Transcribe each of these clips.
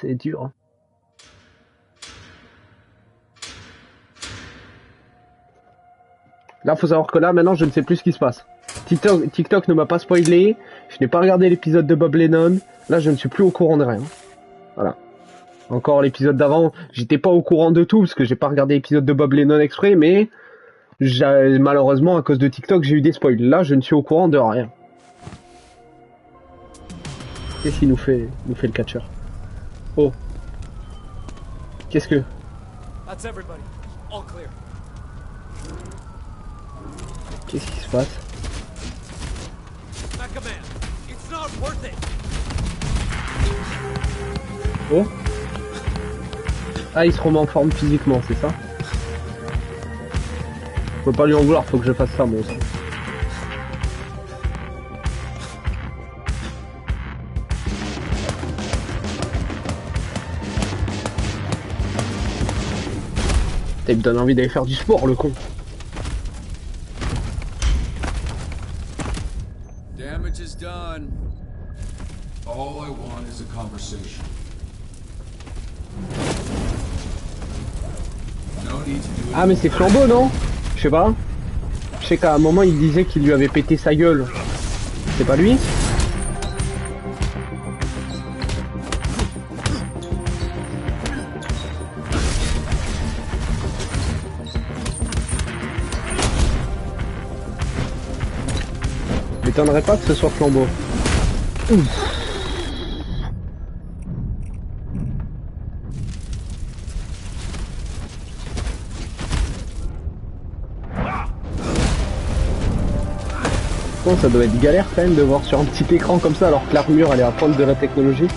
C'est dur. Hein. Là, faut savoir que là, maintenant, je ne sais plus ce qui se passe. TikTok ne m'a pas spoilé. Je n'ai pas regardé l'épisode de Bob Lennon. Là, je ne suis plus au courant de rien. Voilà. Encore l'épisode d'avant, j'étais pas au courant de tout parce que j'ai pas regardé l'épisode de Bob Lennon exprès, mais malheureusement, à cause de TikTok, j'ai eu des spoils. Là, je ne suis au courant de rien. Qu'est-ce qu'il nous fait le catcheur? Oh. Qu'est-ce que... Qu'est-ce qui se passe? Oh. Ah, il se remet en forme physiquement, c'est ça? Je peux pas lui en vouloir, faut que je fasse ça moi aussi. Il me donne envie d'aller faire du sport, le con. Damage is done. All I want is a conversation. Ah mais c'est Flambeau, non? Je sais pas. Je sais qu'à un moment il disait qu'il lui avait pété sa gueule. C'est pas lui? M'étonnerait pas que ce soit Flambeau. Ouf. Ça doit être galère quand même de voir sur un petit écran comme ça alors que l'armure elle est à pointe de la technologie.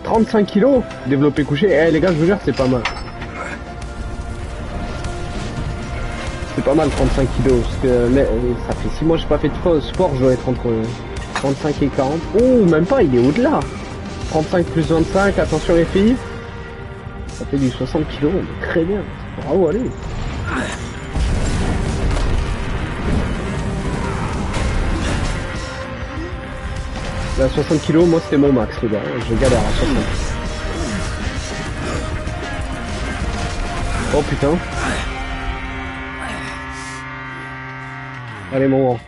35 kilos développé couché, eh les gars je vous jure c'est pas mal. C'est pas mal 35 kilos parce que ça fait 6 mois que j'ai pas fait de sport, je dois être entre 35 et 40. Oh même pas, il est au-delà. 35 plus 25, attention les filles. Ça fait du 60 kilos, très bien. Bravo allez. À 60 kg, moi c'était mon max, les gars. Je galère à 60. Oh putain. Allez, mon grand.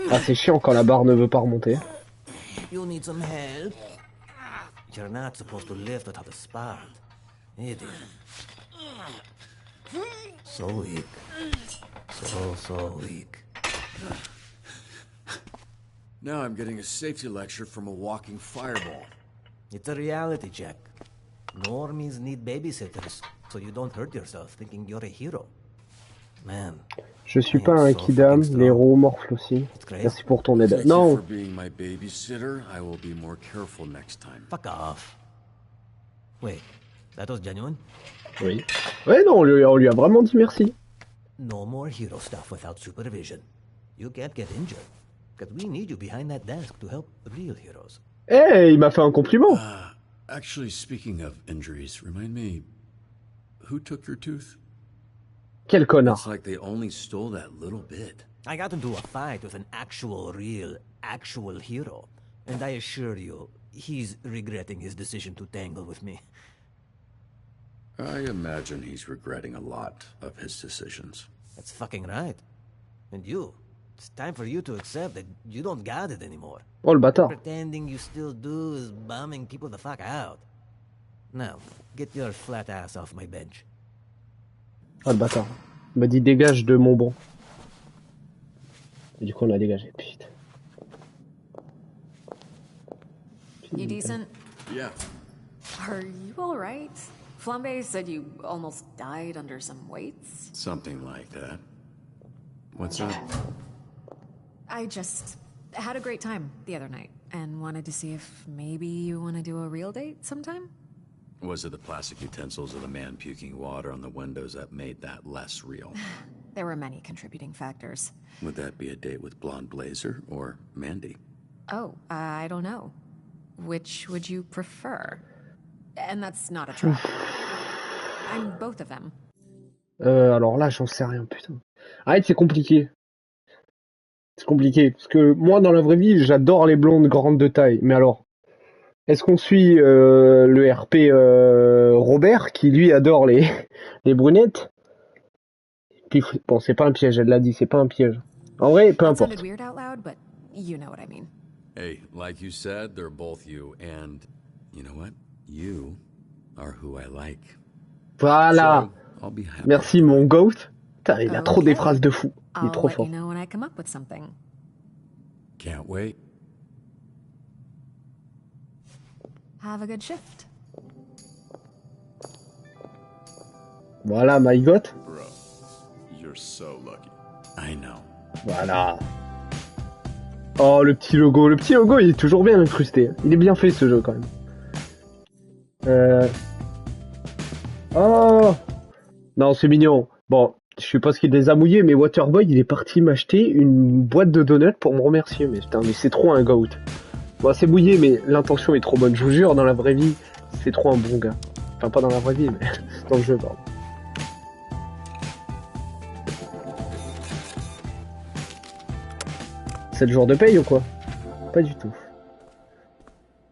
Ah, c'est chiant quand la barre ne veut pas remonter. You need some help? You're not supposed to lift without a spot. Idiot. So weak. So weak. Now I'm getting a safety lecture from a walking fireball. It's a reality check. Normies need babysitters, so you don't hurt yourself thinking you're a hero. Man. Je suis pas un kidam, l'héros morfle aussi. Merci pour ton aide. Non. For being my babysitter, I will be more careful next time. Fuck off. Wait, that was genuine? Oui. Ouais, non, on lui a vraiment dit merci. No more hero stuff without supervision. You can't get injured. Because we need you behind that desk to help real heroes. Eh, hey, il m'a fait un compliment. Actually, speaking of injuries, remind me, who took your tooth? Quel connard. It's like they only stole that little bit. I got into a fight with an actual hero. And I assure you, he's regretting his decision to tangle with me. I imagine he's regretting a lot of his decisions. That's fucking right. And you, it's time for you to accept that you don't got it anymore. Oh le bâtard. Pretending you still do is bombing people the fuck out. Now, get your flat ass off my bench. Oh le bâtard. Il m'a dit dégage de mon banc. Et du coup on a dégagé. Putain. You decent? Yeah. Are you alright? Flambe said you almost died under some weights? Something like that. What's up? I just had a great time the other night and wanted to see if maybe you want to do a real date sometime? Was it the plastic utensils or the man puking water on the windows that made that less real? There were many contributing factors. Would that be a date with Blonde Blazer or Mandy? Oh, I don't know. Which would you prefer? And that's not a try. I'm both of them. Alors là, j'en sais rien, putain. Arrête, c'est compliqué. C'est compliqué, parce que moi, dans la vraie vie, j'adore les blondes grandes de taille. Mais alors, Est-ce qu'on suit le RP Robert qui lui adore les brunettes? Puis, bon, c'est pas un piège, elle l'a dit, c'est pas un piège. En vrai, peu That importe. sounded weird out loud, but you know what I mean. Hey, like you said, they're both you, and you know what? You are who I like. Voilà. So, I'll be happy. Merci mon goat. Putain, il a trop des Okay. phrases de fou. Il est I'll trop let fort. you know when I come up with something. Can't wait. Have a good shift. Voilà, my goat. Bro, you're so lucky. I know. Voilà. Oh, le petit logo. Le petit logo, il est toujours bien incrusté. Il est bien fait, ce jeu, quand même. Oh. Non, c'est mignon. Bon, je suppose qu'il les a mouillés, mais Waterboy, il est parti m'acheter une boîte de donuts pour me remercier. Mais putain, mais c'est trop un goat. Bon, c'est mouillé, mais l'intention est trop bonne. Je vous jure, dans la vraie vie, c'est trop un bon gars. Enfin, pas dans la vraie vie, mais dans le jeu, pardon. C'est le jour de paye ou quoi? Pas du tout.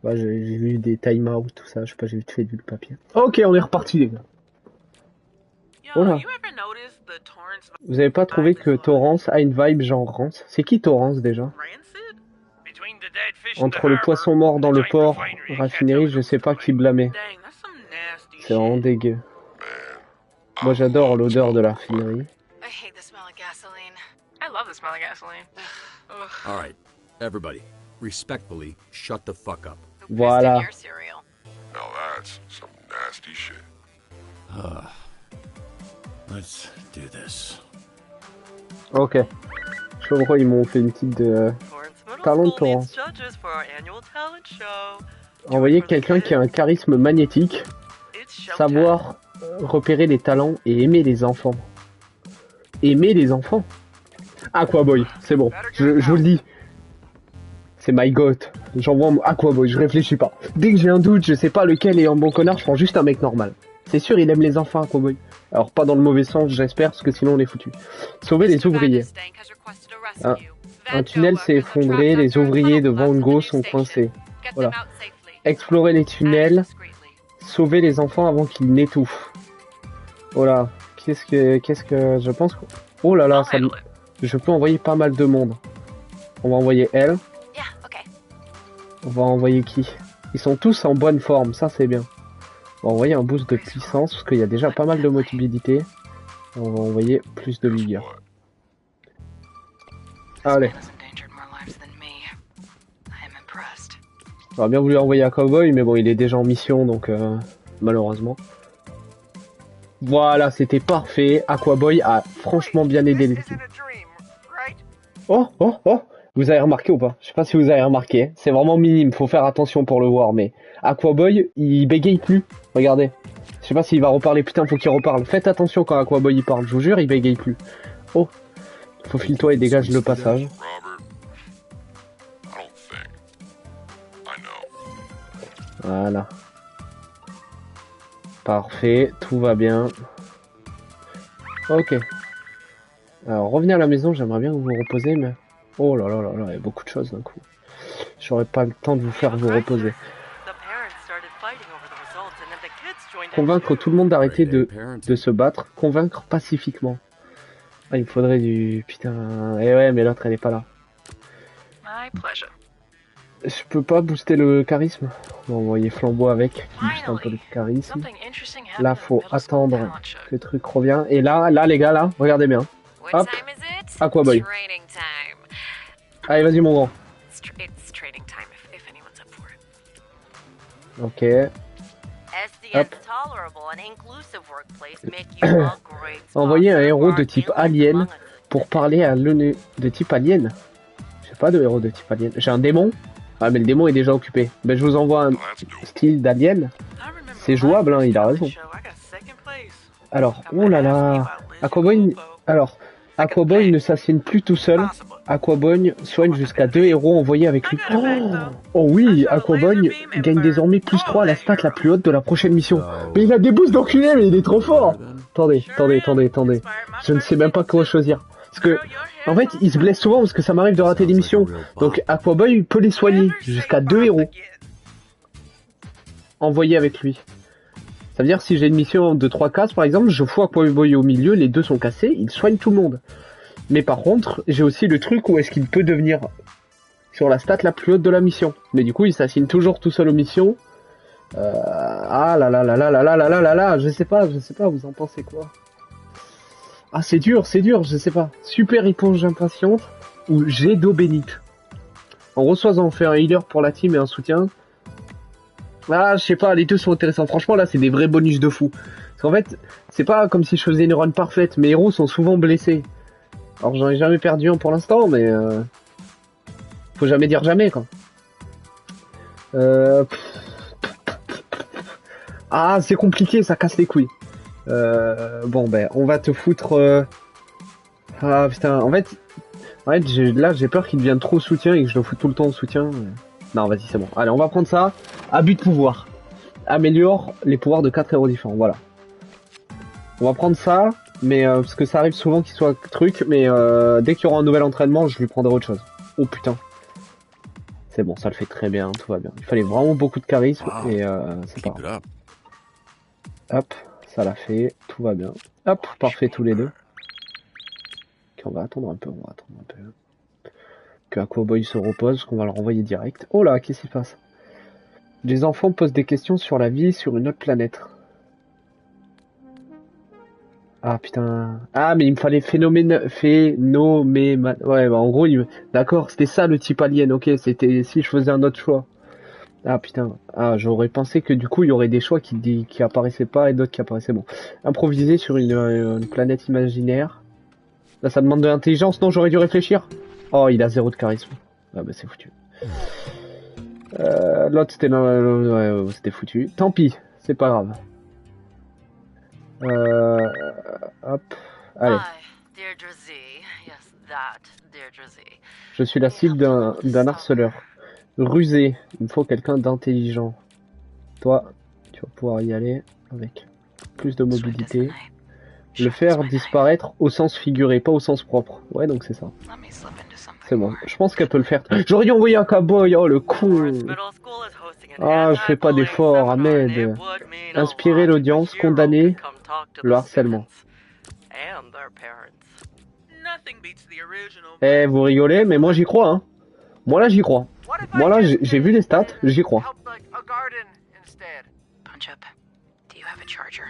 Ouais, j'ai vu des time-out, tout ça. Je sais pas, j'ai vite fait du papier. Ok, on est reparti, les gars. Voilà. Vous avez pas trouvé que Torrance a une vibe genre Rance? C'est qui Torrance déjà? Entre le poisson mort dans le port, raffinerie, je sais pas qui blâmer. C'est vraiment dégueu. Moi j'adore l'odeur de la raffinerie. I hate the smell of gasoline. I love the smell of gasoline. Ugh. All right, everybody, respectfully, shut the fuck up. Who pissed Voilà. in your cereal? Now that's some nasty shit. Let's do this. Ok. Je sais pas, ils m'ont fait une petite de... Parlons de Torrance. Envoyer quelqu'un qui a un charisme magnétique, savoir repérer les talents et aimer les enfants. Aimer les enfants? Aquaboy, c'est bon, je vous le dis. C'est my goat. J'envoie mon Aquaboy, je réfléchis pas. Dès que j'ai un doute, je sais pas lequel est un bon connard, je prends juste un mec normal. C'est sûr, il aime les enfants, Aquaboy. Alors pas dans le mauvais sens, j'espère, parce que sinon on est foutu. Sauver les ouvriers. Un tunnel s'est effondré, les ouvriers de Van Gogh sont coincés. Voilà. Explorer les tunnels, sauver les enfants avant qu'ils n'étouffent. Voilà. Qu'est-ce que je pense que... Oh là là, ça... je peux envoyer pas mal de monde. On va envoyer elle. Yeah, okay. On va envoyer qui? Ils sont tous en bonne forme, ça c'est bien. On va envoyer un boost de puissance, parce qu'il y a déjà pas mal de mobilité. On va envoyer plus de vigueur. Allez. J'aurais bien voulu envoyer un cowboy, mais bon, il est déjà en mission, donc malheureusement. Voilà, c'était parfait. Aquaboy a franchement bien aidé l'équipe. Oh, oh, oh! Vous avez remarqué ou pas? Je sais pas si vous avez remarqué. C'est vraiment minime, faut faire attention pour le voir, mais Aquaboy, il bégaye plus. Regardez. Je sais pas s'il va reparler. Putain, faut qu'il reparle. Faites attention quand Aquaboy il parle, je vous jure, il bégaye plus. Oh! Faut file-toi et dégage le passage. Robert, I don't think. I know. Voilà. Parfait, tout va bien. Ok. Alors, revenez à la maison, j'aimerais bien que vous vous reposez, mais... Oh là là là là, il y a beaucoup de choses d'un coup. J'aurais pas le temps de vous faire vous reposer. Convaincre tout le monde d'arrêter de se battre. Convaincre pacifiquement. Ah, il me faudrait du... Putain... Eh ouais, mais l'autre, elle est pas là. My pleasure. Je peux pas booster le charisme. On va envoyer Flambeau avec, qui booste un peu le charisme. Something interesting happened Là, at the faut middle school attendre talent show. que le truc revient. Et là, les gars, là, regardez bien. What Hop. time is it? Aquaboy. Training time. Allez, vas-y, mon grand. It's training time if anyone's up for it. Ok. SDN's tolerable and inclusive workplace make you a great spot Envoyer un for héros de our type dealers alien among us. pour parler à l'ONU. De type alien? J'ai pas de héros de type alien. J'ai un démon? Ah, mais le démon est déjà occupé. Ben, je vous envoie un style d'alien. C'est jouable, hein, il a raison. Alors, oh là là. Aquaboy... Alors, Aquaboy ne s'assigne plus tout seul. Aquaboy soigne jusqu'à 2 héros envoyés avec lui. Oh oui, Aquaboy gagne désormais plus 3 à la stat la plus haute de la prochaine mission. Mais il a des boosts d'enculé, mais il est trop fort. Attendez. Je ne sais même pas quoi choisir. Parce que, en fait, il se blesse souvent parce que ça m'arrive de rater des missions. Donc Aquaboy peut les soigner jusqu'à 2 héros. envoyer avec lui. Ça veut dire si j'ai une mission de 3 cases par exemple, je fous Aquaboy au milieu, les deux sont cassés, il soigne tout le monde. Mais par contre, j'ai aussi le truc où est-ce qu'il peut devenir sur la stat la plus haute de la mission. Mais du coup, il s'assigne toujours tout seul aux missions. Ah là là là là là là là là là là, je sais pas, vous en pensez quoi? Ah c'est dur, je sais pas. Super éponge impatiente ou jet d'eau bénite. En gros, soit on fait un healer pour la team et un soutien. Ah, je sais pas, les deux sont intéressants. Franchement, là, c'est des vrais bonus de fou. Parce qu'en fait, c'est pas comme si je faisais une run parfaite. Mes héros sont souvent blessés. Alors, j'en ai jamais perdu un pour l'instant, mais... faut jamais dire jamais, quoi. Ah, c'est compliqué, ça casse les couilles. Bon, ben, on va te foutre... Ah, putain, en fait, là, j'ai peur qu'il devienne trop soutien et que je le foute tout le temps en soutien. Non, vas-y, c'est bon. Allez, on va prendre ça. Abus de pouvoir. Améliore les pouvoirs de 4 héros différents, voilà. On va prendre ça, mais parce que ça arrive souvent qu'il soit truc, mais dès qu'il y aura un nouvel entraînement, je lui prendrai autre chose. Oh putain. C'est bon, ça le fait très bien, tout va bien. Il fallait vraiment beaucoup de charisme, et c'est pas grave. Hop, ça l'a fait, tout va bien. Hop, parfait tous les deux. Ok, on va attendre un peu, que Aquaboy se repose, qu'on va le renvoyer direct. Oh là, qu'est-ce qui se passe? Les enfants posent des questions sur la vie sur une autre planète. Ah putain. Ah mais il me fallait ouais, bah en gros, d'accord, c'était ça le type alien, ok, c'était si je faisais un autre choix. Ah putain. Ah, j'aurais pensé que du coup, il y aurait des choix qui apparaissaient pas et d'autres qui apparaissaient. Bon. Improviser sur une planète imaginaire. Là, ça demande de l'intelligence, non, j'aurais dû réfléchir. Oh, il a 0 de charisme. Ah bah c'est foutu. L'autre c'était ouais, c'était foutu. Tant pis, c'est pas grave. Hop. Allez. Deirdre Z. Yes, that Deirdre Z. Je suis la cible d'un harceleur. Rusé. Il me faut quelqu'un d'intelligent. Toi, tu vas pouvoir y aller avec plus de mobilité. Le faire disparaître au sens figuré, pas au sens propre. Ouais, donc c'est ça. C'est bon. Je pense qu'elle peut le faire. J'aurais dû envoyer un cowboy. Oh, le con. Ah, je fais pas d'effort, Ahmed. Inspirer l'audience, condamner le harcèlement. Eh, vous rigolez, mais moi j'y crois, hein. Moi là, j'y crois. Moi là, j'ai vu les stats, j'y crois. Punch up. Do you have a charger?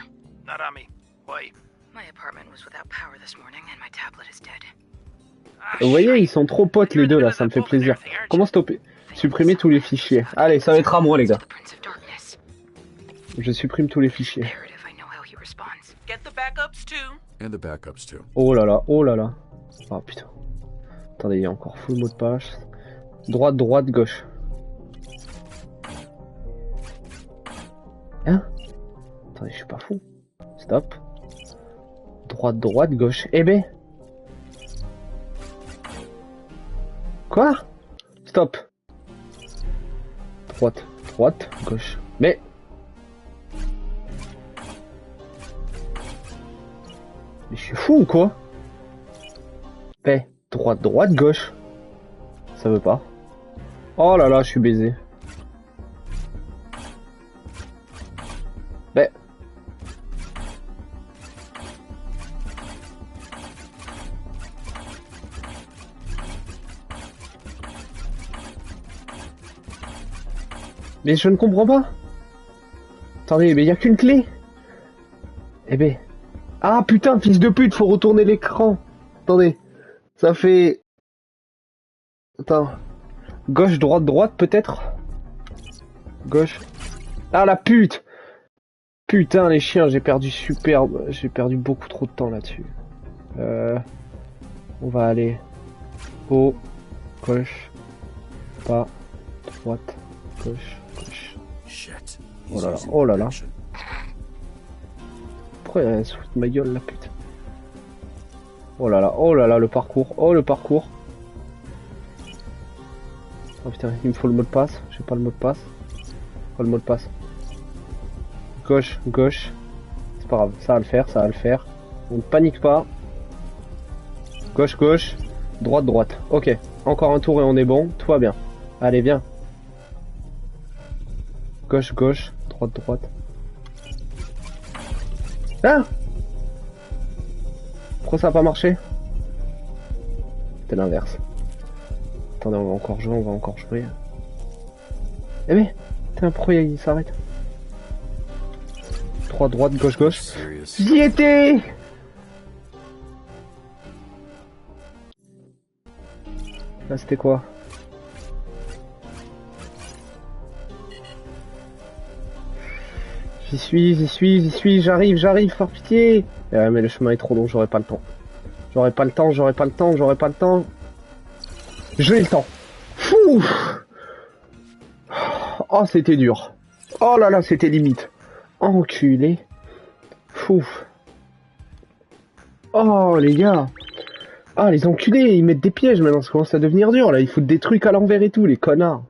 Not on me. Why? My apartment was without power this morning and my tablet is dead. Vous voyez, ils sont trop potes les deux là, ça me fait plaisir. Comment stopper? Supprimer tous les fichiers. Allez, ça va être à moi les gars. Je supprime tous les fichiers. Oh là là, oh là là. Ah putain. Attendez, il y a encore full mot de passe. Droite, droite, gauche. Hein? Attendez, je suis pas fou. Stop. Droite, droite, gauche. Eh ben. Quoi? Stop. Droite, droite, gauche. Mais... je suis fou ou quoi? Eh, droite, droite, gauche. Ça veut pas. Oh là là, je suis baisé. Ben... mais je ne comprends pas. Attendez, mais il y a qu'une clé. Eh ben... ah putain, fils de pute, faut retourner l'écran. Attendez, ça fait... attends. Gauche, droite, droite peut-être. Gauche. Ah la pute. Putain les chiens, j'ai perdu beaucoup trop de temps là-dessus. On va aller haut, gauche, pas, droite, gauche, gauche. Oh là là, oh là là. Pourquoi elle se fout de ma gueule la pute? Oh là là, le parcours, oh le parcours. Oh putain, il me faut le mot de passe, j'ai pas le mot de passe. Oh le mot de passe. Gauche, gauche. C'est pas grave, ça va le faire, ça va le faire. On ne panique pas. Gauche, gauche. Droite, droite. Ok, encore un tour et on est bon, tout va bien. Allez, viens. Gauche, gauche. Droite, droite. Ah! Pourquoi ça a pas marché? C'était l'inverse. Attendez, on va encore jouer. Eh mais, putain, pourquoi il s'arrête? Droite, droite, gauche, gauche. J'y étais! Là, c'était quoi? J'y suis, j'arrive, par pitié! Mais le chemin est trop long, j'aurai pas le temps. J'aurai pas le temps. J'ai le temps. Fou! Oh, c'était dur. Oh là là, c'était limite. Enculé. Fou. Oh, les gars. Ah, les enculés, ils mettent des pièges maintenant, ça commence à devenir dur, là. Ils foutent des trucs à l'envers et tout, les connards.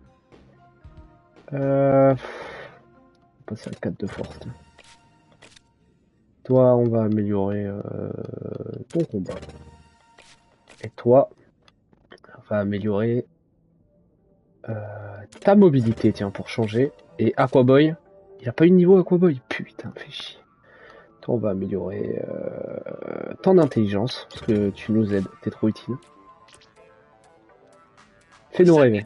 On va passer à 4 de force. Toi, on va améliorer ton combat. Et toi, on va améliorer ta mobilité, tiens, pour changer. Et Aquaboy, il a pas eu de niveau Aquaboy. Putain, fais chier. Toi, on va améliorer ton intelligence, parce que tu nous aides, t'es trop utile. Fais-nous rêver.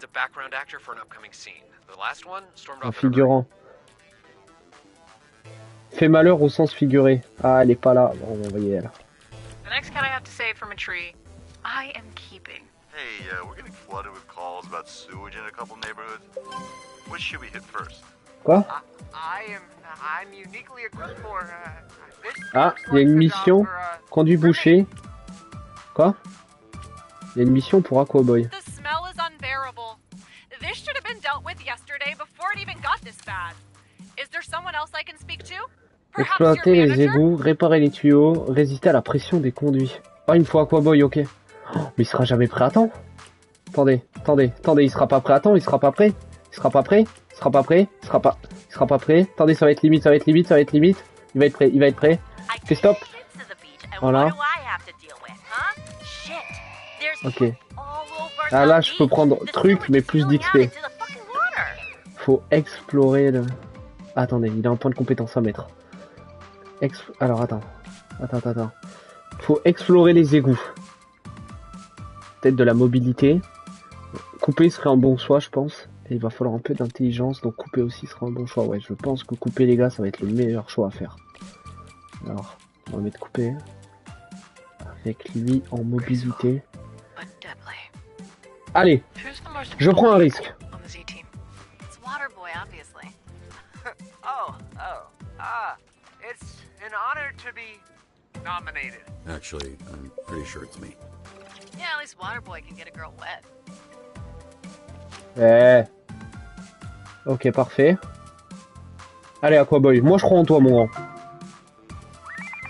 Un figurant. Fait malheur au sens figuré. Ah, elle est pas là. Bon, on va y aller. The next cat I have to save from a tree, I am keeping. Hey, we're getting flooded with calls about sewage in a couple neighborhoods. Which should we hit first? Quoi? I'm uniquely equipped for this. Ah, il y a une mission. Conduit boucher. Quoi? Il y a une mission pour Aquaboy. The smell is unbearable. This should have been dealt with yesterday before it even got this bad. Is there someone else I can speak to? Exploiter les égouts, réparer les tuyaux, résister à la pression des conduits. Oh, il me faut Aquaboy, ok. Oh, mais il sera jamais prêt à temps. Attendez, il sera pas prêt à temps, il sera pas prêt. Il sera pas prêt. Attendez, ça va être limite. Il va être prêt. Fais stop. Voilà. Ok. Ah là, je peux prendre truc, mais plus d'XP. Faut explorer le... Attendez, il a un point de compétence à mettre. Alors, attends. Faut explorer les égouts. Peut-être de la mobilité. Couper serait un bon choix, je pense. Et il va falloir un peu d'intelligence, donc couper aussi sera un bon choix. Ouais, je pense que couper, les gars, ça va être le meilleur choix à faire. Alors, on va mettre couper. Avec lui en mobilité. Allez, je prends un risque. It's an honor to be nominated. Actually, I'm pretty sure it's me. Yeah, at least Waterboy can get a girl wet. Ok, parfait. Allez, Aquaboy, moi je crois en toi, mon grand.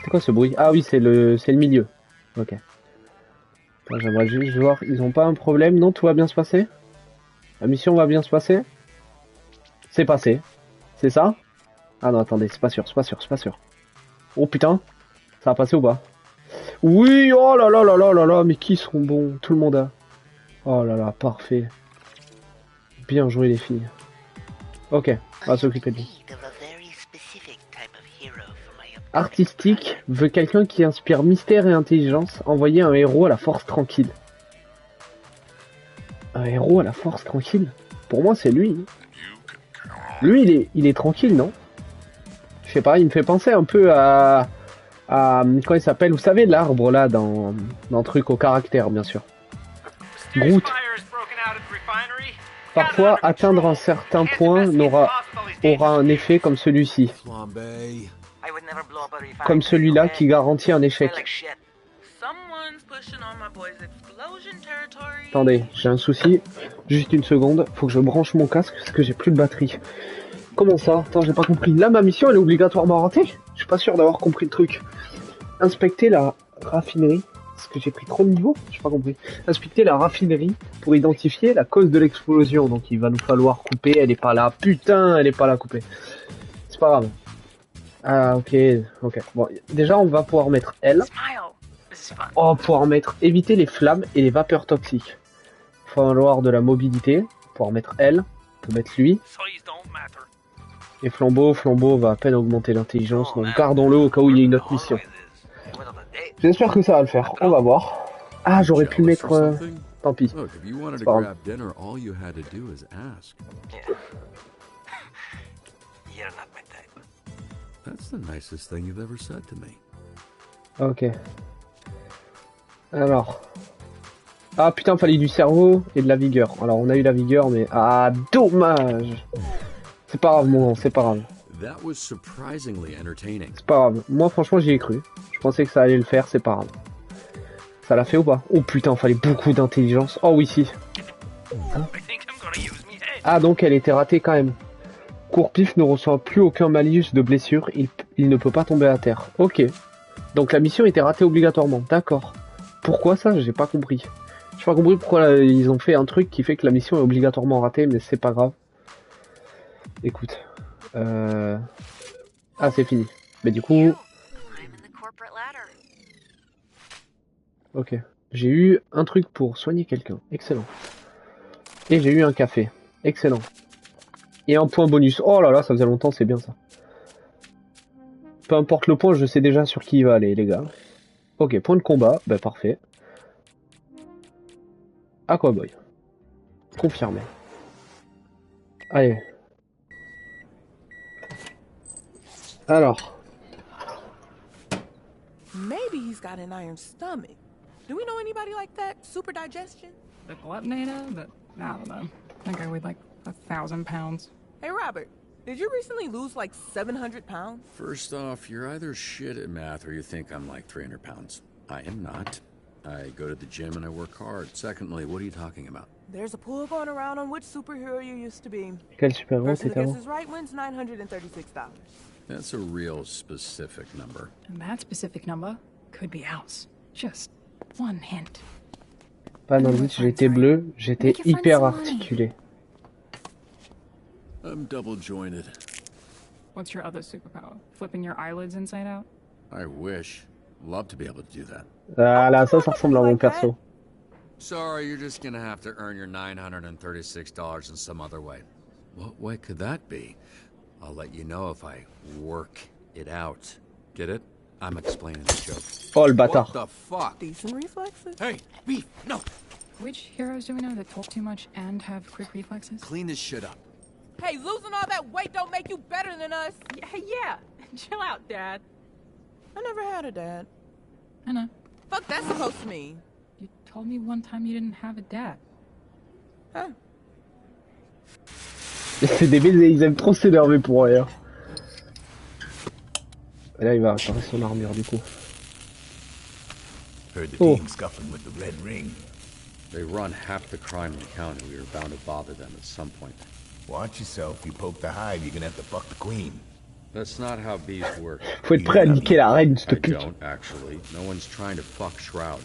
C'est quoi ce bruit? Ah oui, c'est le milieu. Ok. J'aimerais juste voir, ils ont pas un problème, non? Tout va bien se passer? La mission va bien se passer? C'est passé. C'est ça? Ah non, attendez, c'est pas sûr. Oh putain, ça va passer ou pas? Oui, oh là là, mais qui sont bons? Tout le monde a. Oh là là, parfait. Bien joué les filles. Ok, on va s'occuper de lui. Artistique veut quelqu'un qui inspire mystère et intelligence. Envoyer un héros à la force tranquille. Un héros à la force tranquille? Pour moi, c'est lui. Lui, il est tranquille, non? Je sais pas, il me fait penser un peu à comment il s'appelle, vous savez, l'arbre là dans le truc au caractère, bien sûr. Groot. Parfois, atteindre un certain point aura un effet comme celui-ci. Comme celui-là qui garantit un échec. Attendez, j'ai un souci. Juste une seconde, faut que je branche mon casque parce que j'ai plus de batterie. Comment ça? Attends, j'ai pas compris. Là, ma mission, elle est obligatoirement ratée? Je suis pas sûr d'avoir compris le truc. Inspecter la raffinerie. Est-ce que j'ai pris trop de niveau? J'ai pas compris. Inspecter la raffinerie pour identifier la cause de l'explosion. Donc il va nous falloir couper. Elle est pas là. Putain, elle est pas là coupée. C'est pas grave. Ah, ok. Bon, déjà, on va pouvoir mettre elle. On va pouvoir mettre éviter les flammes et les vapeurs toxiques. Il va falloir de la mobilité. Pouvoir mettre elle. On peut mettre lui. Et Flambeau va à peine augmenter l'intelligence, donc gardons-le au cas où il y a une autre mission. J'espère que ça va le faire, on va voir. Ah, j'aurais pu mettre... Tant pis. Look, if you wanted C'est to pas grave. grab dinner, all you had to do is ask. You're not my type. That's the nicest thing you've ever said to me. Ok. Alors... Ah putain, fallait du cerveau et de la vigueur. Alors on a eu la vigueur, mais... Ah, dommage. C'est pas grave, mon, c'est pas grave. That was surprisingly entertaining. C'est pas grave. Moi, franchement, j'y ai cru. Je pensais que ça allait le faire, c'est pas grave. Ça l'a fait ou pas? Oh putain, fallait beaucoup d'intelligence. Oh oui, si. Hein? Ah, donc elle était ratée quand même. Courpif ne reçoit plus aucun malus de blessure. Il ne peut pas tomber à terre. Ok. Donc la mission était ratée obligatoirement. D'accord. Pourquoi ça? J'ai pas compris. J'ai pas compris pourquoi ils ont fait un truc qui fait que la mission est obligatoirement ratée, mais c'est pas grave. Écoute. Ah, c'est fini. Mais du coup... Ok. J'ai eu un truc pour soigner quelqu'un. Excellent. Et j'ai eu un café. Excellent. Et un point bonus. Oh là là, ça faisait longtemps, c'est bien ça. Peu importe le point, je sais déjà sur qui il va aller, les gars. Ok, point de combat. Bah, parfait. Aquaboy. Confirmé. Allez. Alors. Maybe he's got an iron stomach. Do we know anybody like that? Super digestion? The glutonator? But I don't know. That guy weighed like 1,000 pounds. Hey, Robert, did you recently lose like 700 pounds? First off, you're either shit at math or you think I'm like 300 pounds. I am not. I go to the gym and I work hard. Secondly, what are you talking about? There's a poll going around on which superhero you used to be. Quel super-héros Person t'étais who avant? guesses right wins $936. That's a real specific number. And that specific number could be ours. Just one hint. Pas d'indice, j'étais bleu, j'étais hyper articulé. I'm double jointed. What's your other superpower? Flipping your eyelids inside out? I wish. Love to be able to do that. Ah là, ça ressemble à mon perso. Sorry, you're just gonna have to earn your $936 in some other way. What way could that be? I'll let you know if I work it out. Get it? I'm explaining the joke. Oh, le bâtard. What the fuck? Decent reflexes. Hey, beef, no. Which heroes do we know that talk too much and have quick reflexes? Clean this shit up. Hey, losing all that weight don't make you better than us. Yeah. Chill out, Dad. I never had a dad. I know. Fuck that's supposed to mean. You told me one time you didn't have a dad. Huh? C'est des baisers, ils aiment trop s'énerver pour rien. Et là, il va réparer son armure du coup. Heard the Oh. team scuffling with the Red Ring. They run half the crime in the county. We were bound to bother them at some point. Watch yourself. You poke the hive, you're gonna have to fuck the queen. That's not how bees work. Faut être prêt à niquer la reine, s'il te I plaît. don't, actually. No one's trying to fuck Shroud.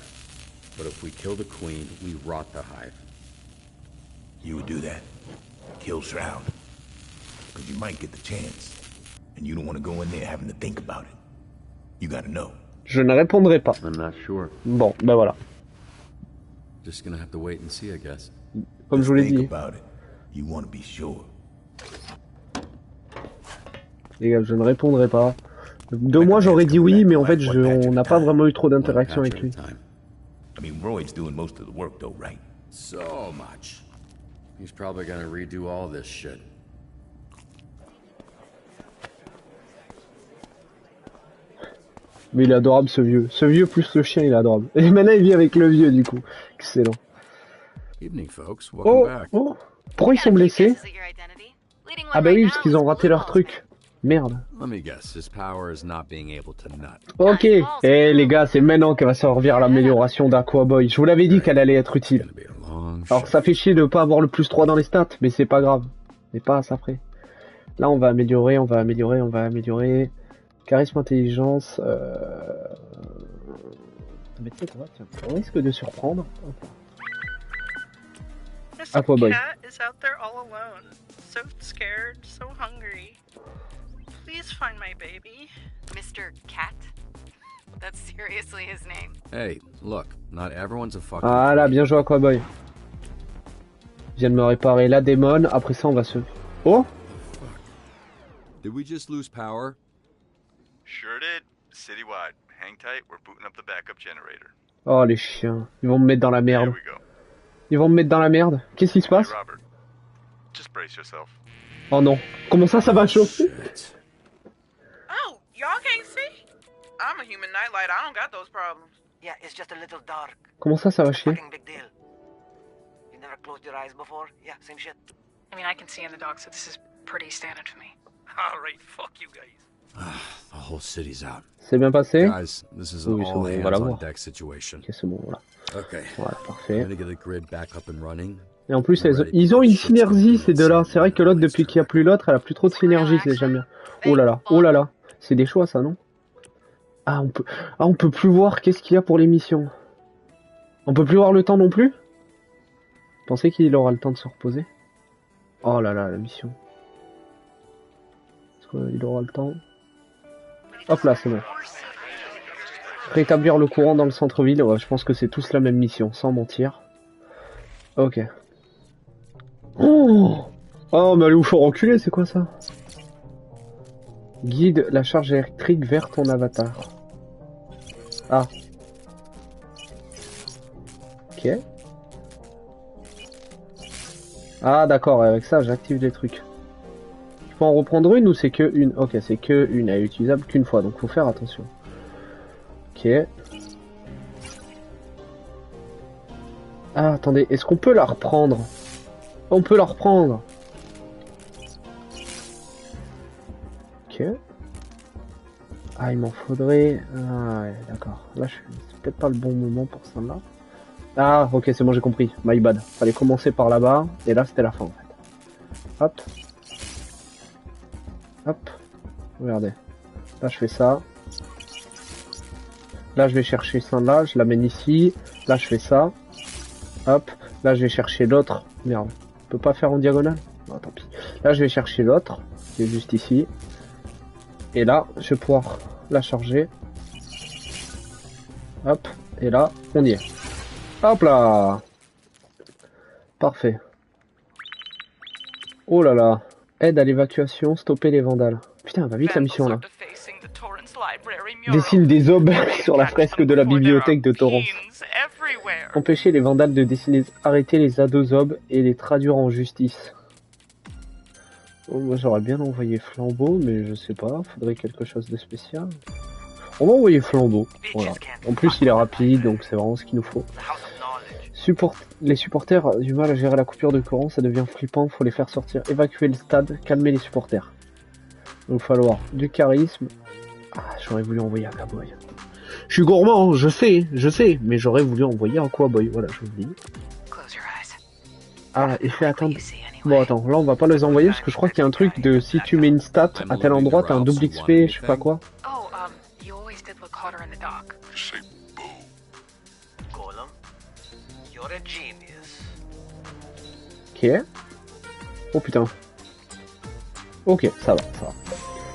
But if we kill the queen, we rot the hive. You would do that. Kill Shroud. Because you might get the chance. And you don't want to go in there having to think about it. You gotta know. Je ne répondrai pas. I'm not sure. Bon, ben voilà. Just gonna have to wait and see, I guess. Comme je vous l'ai dit. Think about it. You want to be sure. Les gars, je ne répondrai pas. De moi, j'aurais dit oui, mais en fait, on n'a pas vraiment eu trop d'interaction avec lui. I mean, Royd's doing most of the work though, right? So much. He's probably gonna redo all this shit. Mais il est adorable ce vieux. Ce vieux plus le chien, il est adorable. Et maintenant, il vit avec le vieux du coup. Excellent. Evening, folks. Welcome Oh, back. oh. Pourquoi ils sont blessés? Ah bah oui, parce qu'ils ont raté leur truc. Merde. Let me guess. His power is not being able to nut. Ok. Eh les gars, c'est maintenant qu'elle va servir l'amélioration d'Aquaboy. Je vous l'avais dit qu'elle allait être utile. Alors ça fait chier de pas avoir le plus 3 dans les stats, mais c'est pas grave. C'est pas à ça près. Là on va améliorer, on va améliorer, on va améliorer. Charisme, intelligence. Mais tu sais quoi, tiens, on risque de surprendre. Aquaboy. Cat is out there all alone, so scared, so hungry. Please find my baby. Mr. Cat? That's seriously his name. Hey, look. Not everyone's a fucking. Ah là, bien joué Aquaboy. Je viens de me réparer la démon. Après ça, on va se. Oh! Did we just lose power? Sure did. Citywide. Hang tight, we're booting up the backup generator. Oh les chiens, ils vont me mettre dans la Here merde. we go. Ils vont me mettre dans la merde. Qu'est-ce qui se passe? Hey, Robert. Just brace yourself. Oh non. Comment ça va chauffer? Oh, y'all can't see? I'm a human nightlight. I don't got those problems. Yeah, it's just a little dark. Comment ça va chier? Fucking big deal. You never closed your eyes before? Yeah, same shit. I mean, I can see in the dark, so this is pretty standard for me. Alright, fuck you guys. The whole city's out. C'est bien passé? Guys, this is an Oui, c'est all bon, on va hands on l'avoir. deck situation. Ok, c'est bon, voilà. Okay. Voilà, parfait. I'm gonna get the grid back up and running. Et en plus, ils ont une synergie, ces deux-là. C'est vrai que l'autre, depuis qu'il n'y a plus l'autre, elle a plus trop de synergie, c'est jamais bien. Oh là là. C'est des choix, ça, non? Ah, on peut plus voir qu'est-ce qu'il y a pour l'émission. On peut plus voir le temps non plus? Vous pensez qu'il aura le temps de se reposer? Oh là là, la mission. Est-ce qu'il aura le temps? Hop là, c'est bon. Rétablir le courant dans le centre-ville. Ouais, je pense que c'est tous la même mission, sans mentir. Ok. Oh, mais allez vous faire enculer, c'est quoi ça? Guide la charge électrique vers ton avatar. Ah. Ok. Ah d'accord, avec ça j'active des trucs. Je peux en reprendre une ou c'est que une? Ok, c'est que une, elle est utilisable qu'une fois, donc faut faire attention. Ok. Ah attendez, est-ce qu'on peut la reprendre? On peut la reprendre. Ok. Ah il m'en faudrait... Ah ouais, d'accord. Là c'est peut-être pas le bon moment pour ça là. Ah ok, c'est bon, j'ai compris. My bad. Fallait commencer par là-bas et là c'était la fin en fait. Hop. Hop. Regardez. Là je fais ça. Là je vais chercher ça là, je l'amène ici. Là je fais ça. Hop. Là je vais chercher l'autre. Merde. On peut pas faire en diagonale? Non, tant pis. Là je vais chercher l'autre. Qui est juste ici. Et là je vais pouvoir la charger. Hop. Et là on y est. Hop là. Parfait. Oh là là. Aide à l'évacuation, stopper les vandales. Putain, elle va vite la mission là. Dessine des aubes sur la fresque de la bibliothèque de Torrance. Empêcher les vandales de dessiner, arrêter les ados-aubes et les traduire en justice. Oh, moi j'aurais bien envoyé Flambeau, mais je sais pas, faudrait quelque chose de spécial. On va envoyer Flambeau, voilà. En plus il est rapide, donc c'est vraiment ce qu'il nous faut. Les supporters ont du mal à gérer la coupure de courant, ça devient flippant, faut les faire sortir, évacuer le stade, calmer les supporters. Donc il va falloir du charisme. Ah, j'aurais voulu envoyer un Aquaboy. Je suis gourmand, je sais, mais j'aurais voulu envoyer un Aquaboy, voilà, je vous le dis. Ah, et fais attendre. Bon attends, là on va pas les envoyer parce que je crois qu'il y a un truc de si tu mets une stat à tel endroit, t'as un double XP, je sais pas quoi. Ok. Oh putain. Ok, ça va.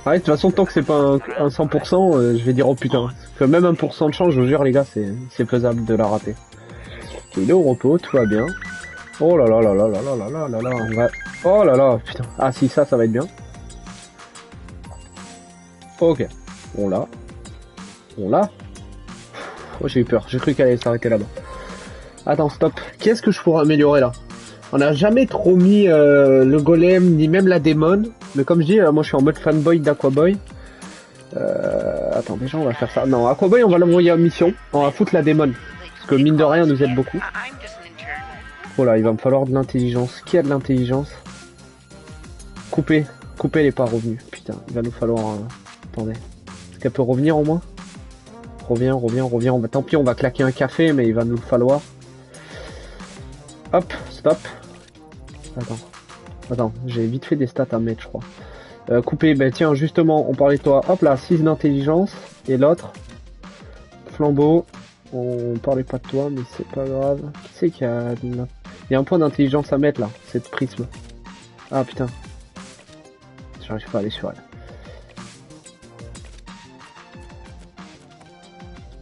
Ouais, de toute façon, tant que c'est pas un 100%, je vais dire oh putain. Parce que même 1% de chance, je vous jure les gars, c'est faisable de la rater. Ok, il est au repos, tout va bien. Oh là là là là là là là là là là, on va... Oh là là, putain. Ah si, ça va être bien. Ok. On l'a. Oh, j'ai eu peur, j'ai cru qu'elle allait s'arrêter là-bas. Attends, stop. Qu'est-ce que je pourrais améliorer là? On n'a jamais trop mis le golem, ni même la démon. Mais comme je dis, moi je suis en mode fanboy d'Aquaboy. Attends, déjà on va faire ça. Non, Aquaboy on va l'envoyer en mission. On va foutre la démon. Parce que mine de rien, on nous aide beaucoup. Oh là, il va me falloir de l'intelligence. Qui a de l'intelligence? Couper elle est pas revenue. Putain, il va nous falloir... Attendez. Est-ce qu'elle peut revenir au moins? Reviens. Tant pis, on va claquer un café, mais il va nous le falloir. Hop, stop. Attends, j'ai vite fait des stats à mettre, je crois. Couper, ben tiens, justement, on parlait de toi. Hop là, 6 d'intelligence. Et l'autre, Flambeau. On parlait pas de toi, mais c'est pas grave. Qui c'est qu'il y a... Il y a un point d'intelligence à mettre là, c'est prisme. Ah putain. J'arrive pas à aller sur elle.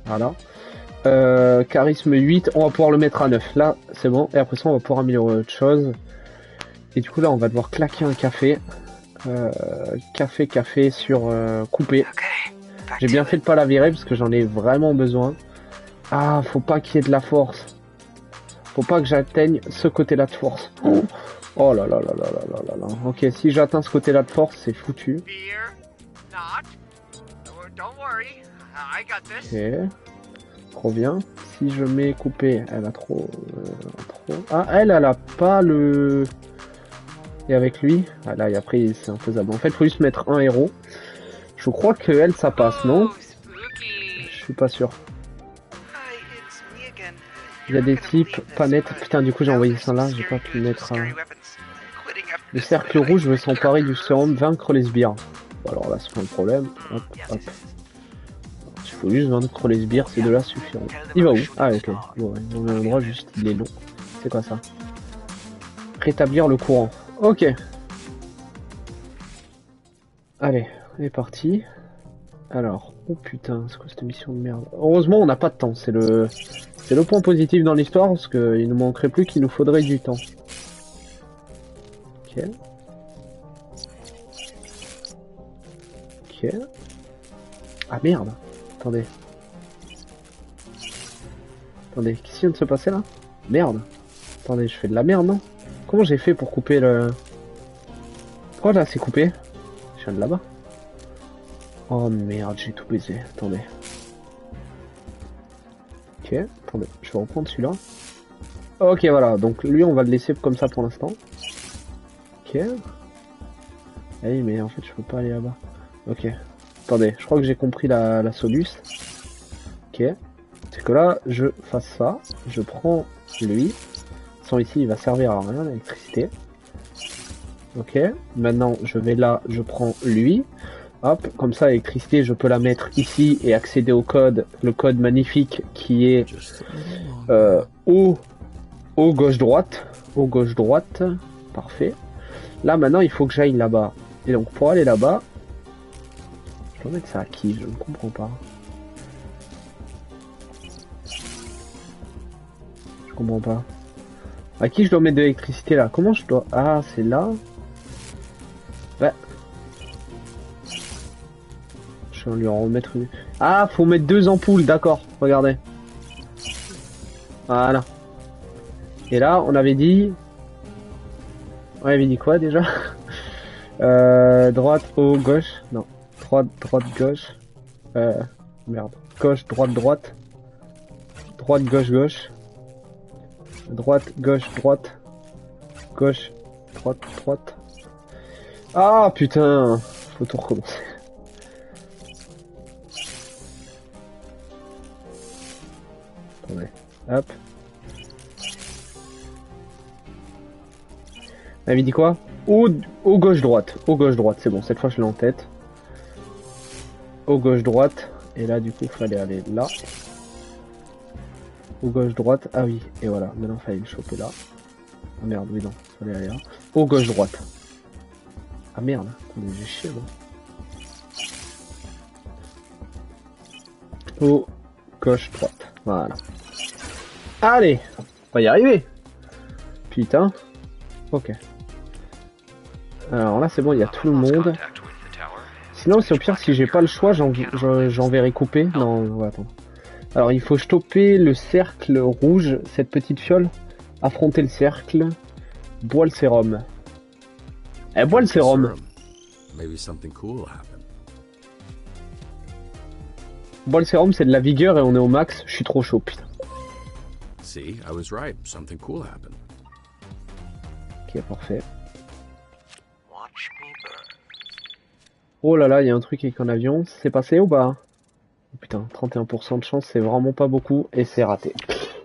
Voilà. Charisme 8, on va pouvoir le mettre à 9. Là, c'est bon. Et après ça, on va pouvoir améliorer autre chose. Et du coup, là, on va devoir claquer un café. Café sur couper. J'ai bien fait de pas la virer parce que j'en ai vraiment besoin. Ah, faut pas qu'il y ait de la force. Faut pas que j'atteigne ce côté-là de force. Oh là là là là là là là là. Ok, si j'atteins ce côté-là de force, c'est foutu. Ok. Trop bien. Si je mets couper, elle a trop... Ah, elle a pas le... Et avec lui, ah là, et après, c'est infaisable. En fait, il faut juste mettre un héros. Je crois que elle, ça passe, non? Je suis pas sûr. Il y a des types pas nets. Putain, du coup, j'ai envoyé ça là, j'ai pas pu mettre... Le cercle rouge veut s'emparer du sérum, vaincre les sbires. Bon, alors là, c'est pas le problème. Hop, hop. Il faut juste vaincre les sbires, ces deux-là suffiront. Il va où? Ah, ok. Bon, ouais, on a un endroit juste, il est long. C'est quoi ça? Rétablir le courant. Ok. Allez, on est parti. Alors, oh putain, c'est quoi cette mission de merde? Heureusement, on n'a pas de temps. C'est le point positif dans l'histoire, parce qu'il nous manquerait plus qu'il nous faudrait du temps. Ok. Ok. Ah merde. Attendez. Attendez, qu'est-ce qui vient de se passer là? Merde. Attendez, je fais de la merde, non? Comment j'ai fait pour couper le... Pourquoi là c'est coupé? Je viens de là-bas. Oh merde, j'ai tout baisé. Attendez. Ok, attendez, je vais reprendre celui-là. Ok, voilà, donc lui on va le laisser comme ça pour l'instant. Ok. Hey, mais en fait je peux pas aller là-bas. Ok. Attendez, je crois que j'ai compris la soluce. Ok. C'est que là, je fasse ça. Je prends lui. Sans ici, il va servir à rien, l'électricité. Ok. Maintenant, je vais là, je prends lui. Hop, comme ça, l'électricité, je peux la mettre ici et accéder au code. Le code magnifique qui est au gauche-droite. Au gauche-droite. Parfait. Là, maintenant, il faut que j'aille là-bas. Et donc, pour aller là-bas, je dois mettre ça à qui? Je ne comprends pas. Je comprends pas. À qui je dois mettre de l'électricité là? Comment je dois... Ah, c'est là. Ouais. Je vais lui en remettre une. Ah, faut mettre 2 ampoules, d'accord. Regardez. Voilà. Et là, on avait dit... On avait dit quoi déjà? Droite, haut, gauche. Non. Droite, droite, gauche. Merde. Gauche, droite, droite. Droite, gauche, gauche. Droite, gauche, droite. Gauche, droite, droite. Ah putain, faut tout recommencer. Attendez, hop. Elle avait dit quoi? Au gauche, droite. Au gauche, droite, c'est bon, cette fois je l'ai en tête. Au gauche, droite. Et là, du coup, il fallait aller là. Au gauche, droite. Ah oui, et voilà. Maintenant, il fallait le choper là. Ah merde, oui, non. Il fallait aller là. Au gauche, droite. Ah merde, j'ai chié, moi. Au gauche, droite. Voilà. Allez, on va y arriver. Putain. Ok. Alors là, c'est bon, il y a tout le monde. Sinon, c'est au pire, si j'ai pas le choix, j'enverrai couper. Non, ouais, attends. Alors, il faut stopper le cercle rouge, cette petite fiole. Affronter le cercle. Bois le sérum. Eh, bois le sérum. Bois le sérum, c'est de la vigueur et on est au max. Je suis trop chaud, putain. See, I was right. Something cool happened. Ok, parfait. Oh là là, il y a un truc avec un avion. C'est passé ou pas? Oh, putain, 31% de chance, c'est vraiment pas beaucoup et c'est raté.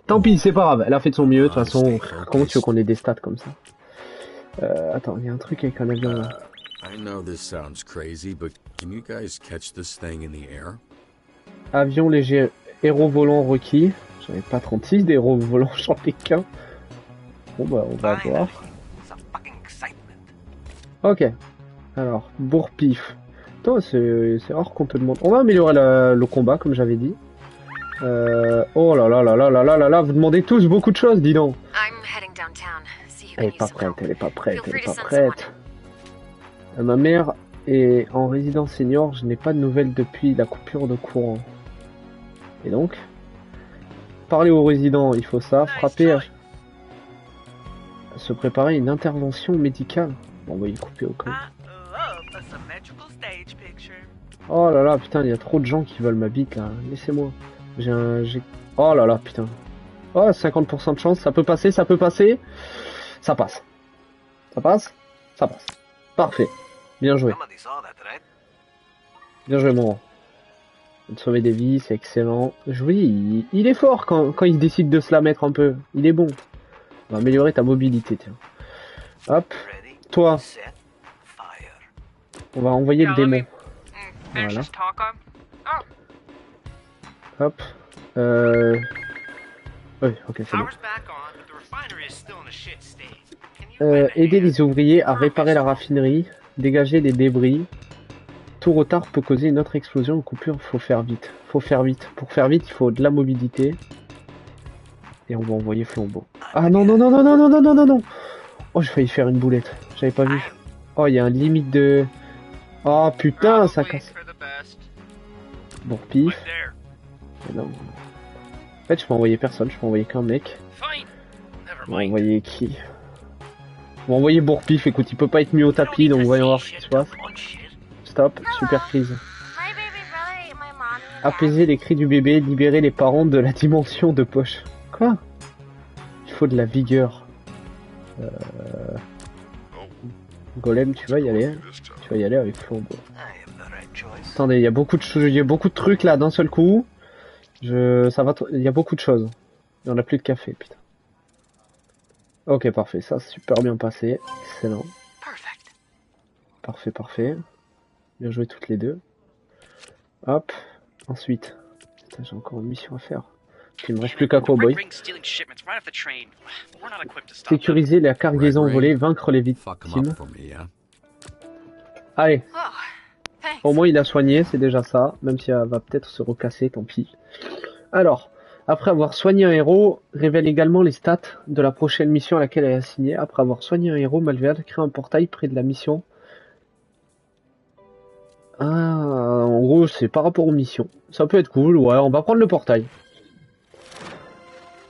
Tant pis, c'est pas grave. Elle a fait de son mieux. De toute façon, comment tu veux qu'on ait des stats comme ça? Attends, il y a un truc avec un avion là. I know this sounds crazy, but can you guys catch this thing in the air? Avion léger, héros volant requis. J'avais pas 36 d'héros volants, j'en ai qu'un. Bon bah, on va voir. Ok. Alors, bourre-pif. Attends, c'est rare qu'on te demande. On va améliorer le combat, comme j'avais dit. Oh là là là là là là là là, vous demandez tous beaucoup de choses, dis donc. Elle est pas prête, elle est pas prête, elle est pas prête. Ma mère est en résidence senior, je n'ai pas de nouvelles depuis la coupure de courant. Et donc, parler aux résidents, il faut ça, frapper, à se préparer à une intervention médicale. Bon, on va y couper au cas. Oh là là, putain, il y a trop de gens qui veulent ma bite là, laissez-moi. Oh là là, putain. Oh, 50% de chance, ça peut passer, ça peut passer. Ça passe. Ça passe, ça passe. Parfait. Bien joué. Bien joué, mon. De sauver des vies, c'est excellent. Oui, il est fort quand il décide de se la mettre un peu. Il est bon. On va améliorer ta mobilité, tiens. Hop. Toi. On va envoyer le démon. Voilà. Hop. Oui, ok, c'est bon. Aider les ouvriers à réparer la raffinerie, dégager les débris. Tout retard peut causer une autre explosion ou coupure, faut faire vite. Faut faire vite. Pour faire vite, il faut de la mobilité. Et on va envoyer Flambeau. Ah non, non, non, non, non, non, non, non, non, non. Oh, j'ai failli faire une boulette. J'avais pas vu. Oh, il y a un limite de... Oh putain, ça casse. Bon, pif. Non. En fait, je peux envoyer personne, je peux envoyer qu'un mec. On va envoyer qui? On va envoyer Bourpif, écoute, il peut pas être mis au tapis, donc voyons voir ce qui se passe. Stop, super crise. Apaiser les cris du bébé, libérer les parents de la dimension de poche. Quoi? Il faut de la vigueur. Golem, tu vas y aller. Tu vas y aller avec Flambeau. Attendez, il y a beaucoup de trucs là d'un seul coup. Il y a beaucoup de choses. Et on a plus de café, putain. Ok, parfait, ça super bien passé. Excellent. Parfait, parfait. Bien joué toutes les deux. Hop. Ensuite. Putain, j'ai encore une mission à faire. Il me reste plus qu'à Cowboy. Sécuriser la cargaison volée, vaincre les victimes. Allez. Au moins il a soigné, c'est déjà ça. Même si elle va peut-être se recasser, tant pis. Alors, après avoir soigné un héros, révèle également les stats de la prochaine mission à laquelle elle est assignée. Après avoir soigné un héros, Malvéole crée un portail près de la mission. Ah, en gros, c'est par rapport aux missions. Ça peut être cool, ouais, on va prendre le portail.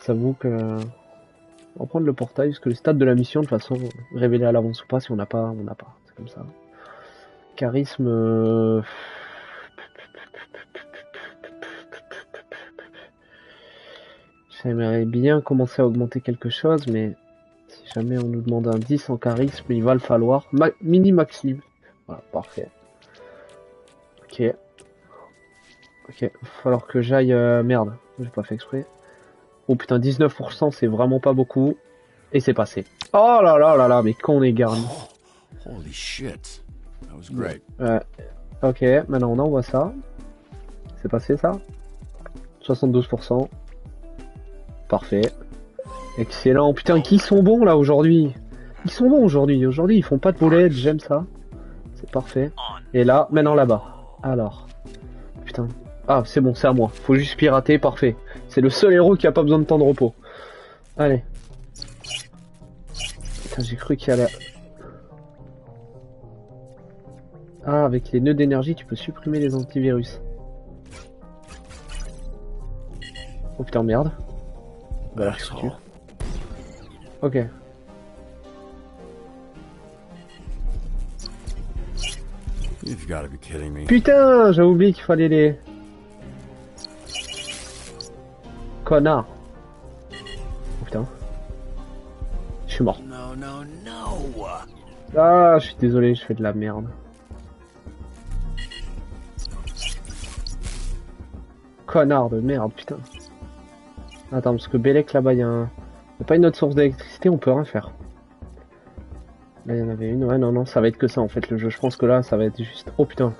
J'avoue que... On va prendre le portail, parce que les stats de la mission, de toute façon, révélés à l'avance ou pas, si on n'a pas, on n'a pas. C'est comme ça. Charisme... J'aimerais bien commencer à augmenter quelque chose, mais si jamais on nous demande un 10 en charisme, il va le falloir. Mini maximum. Voilà, parfait. Ok. Ok, il va falloir que j'aille... Merde, j'ai pas fait exprès. Oh putain, 19%, c'est vraiment pas beaucoup. Et c'est passé. Oh là là là là, mais qu'on est garni. Holy shit. That was great. Ok, maintenant on envoie ça. C'est passé ça 72%. Parfait. Excellent. Putain, qui sont bons là aujourd'hui? Ils sont bons aujourd'hui. Aujourd'hui, ils font pas de boulettes, j'aime ça. C'est parfait. Et là, maintenant là-bas. Alors. Putain. Ah, c'est bon, c'est à moi. Faut juste pirater, parfait. C'est le seul héros qui a pas besoin de temps de repos. Allez. Putain, j'ai cru qu'il y allait... Ah, avec les nœuds d'énergie, tu peux supprimer les antivirus. Oh putain, merde. Bah, alors, c'est sûr. Ok. You've gotta be kidding me. Putain, j'ai oublié qu'il fallait les... Connard. Oh putain. Je suis mort. No, no, no. Ah, je suis désolé, je fais de la merde. Connard de merde, putain. Attends, parce que Bélec là-bas, il y a pas une autre source d'électricité, on peut rien faire. Là, il y en avait une. Ouais, non, non, ça va être que ça en fait le jeu. Je pense que là, ça va être juste. Oh putain.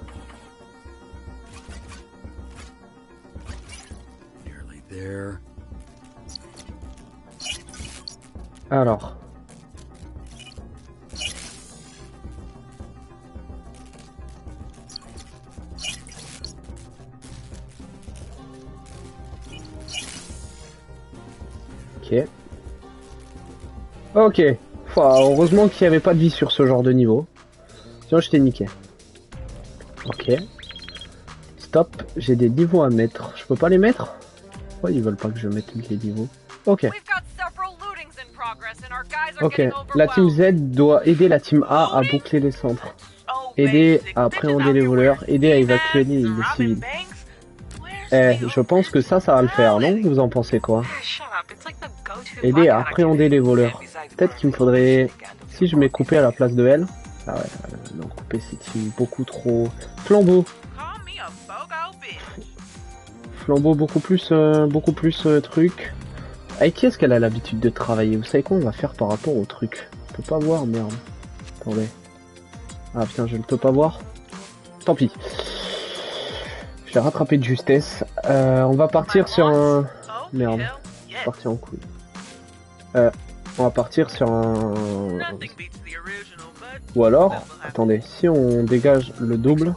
Alors. Ok. Ok. Heureusement qu'il n'y avait pas de vie sur ce genre de niveau. Si Sinon, je t'ai niqué. Ok. Stop, j'ai des niveaux à mettre. Je peux pas les mettre? Pourquoi ils veulent pas que je mette les niveaux? Ok. Ok. La team Z doit aider la team A à boucler les centres. Aider à appréhender les voleurs. Aider à évacuer les civils. Eh, je pense que ça va le faire, non? Vous en pensez quoi? Aider à appréhender les voleurs. Peut-être qu'il me faudrait... Si je mets coupé à la place de elle... Ah ouais, non, couper c'est beaucoup trop... Flambeau. Flambeau beaucoup plus truc. Avec qui est-ce qu'elle a l'habitude de travailler? Vous savez quoi on va faire par rapport au truc? Je peux pas voir, merde. Attendez. Ah putain, je ne peux pas voir. Tant pis. Je l'ai rattrapé de justesse. On va partir sur un... Merde. Je vais partir en couille. On va partir sur un... Ou alors... Attendez, si on dégage le double...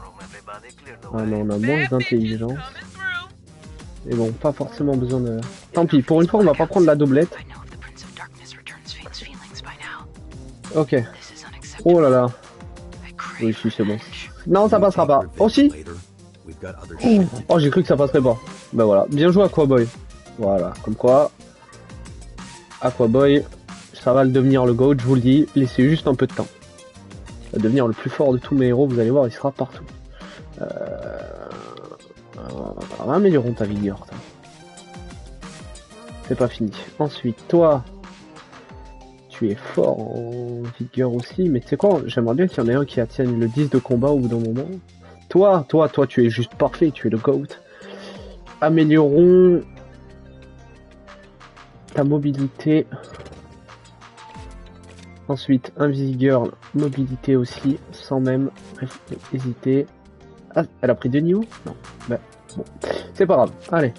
Ah non, on a moins d'intelligence. Et bon, pas forcément besoin de... Tant pis, pour une fois on va pas prendre la doublette. Ok. Oh là là. Oui, si, c'est bon. Non, ça passera pas. Oh si. Oh, j'ai cru que ça passerait pas. Ben voilà, bien joué Aquaboy. Voilà, comme quoi... Aquaboy, ça va le devenir le GOAT, je vous le dis. Laissez juste un peu de temps. Il va devenir le plus fort de tous mes héros, vous allez voir, il sera partout. Améliorons ta vigueur. C'est pas fini. Ensuite, toi, tu es fort en vigueur aussi, mais tu sais quoi, j'aimerais bien qu'il y en ait un qui atteigne le 10 de combat au bout d'un moment. Toi, tu es juste parfait, tu es le GOAT. Améliorons ta mobilité. Ensuite, Invisigirl, mobilité aussi, sans même hésiter. Ah, elle a pris 2 niveaux? Non. Bah, bon. C'est pas grave. Allez.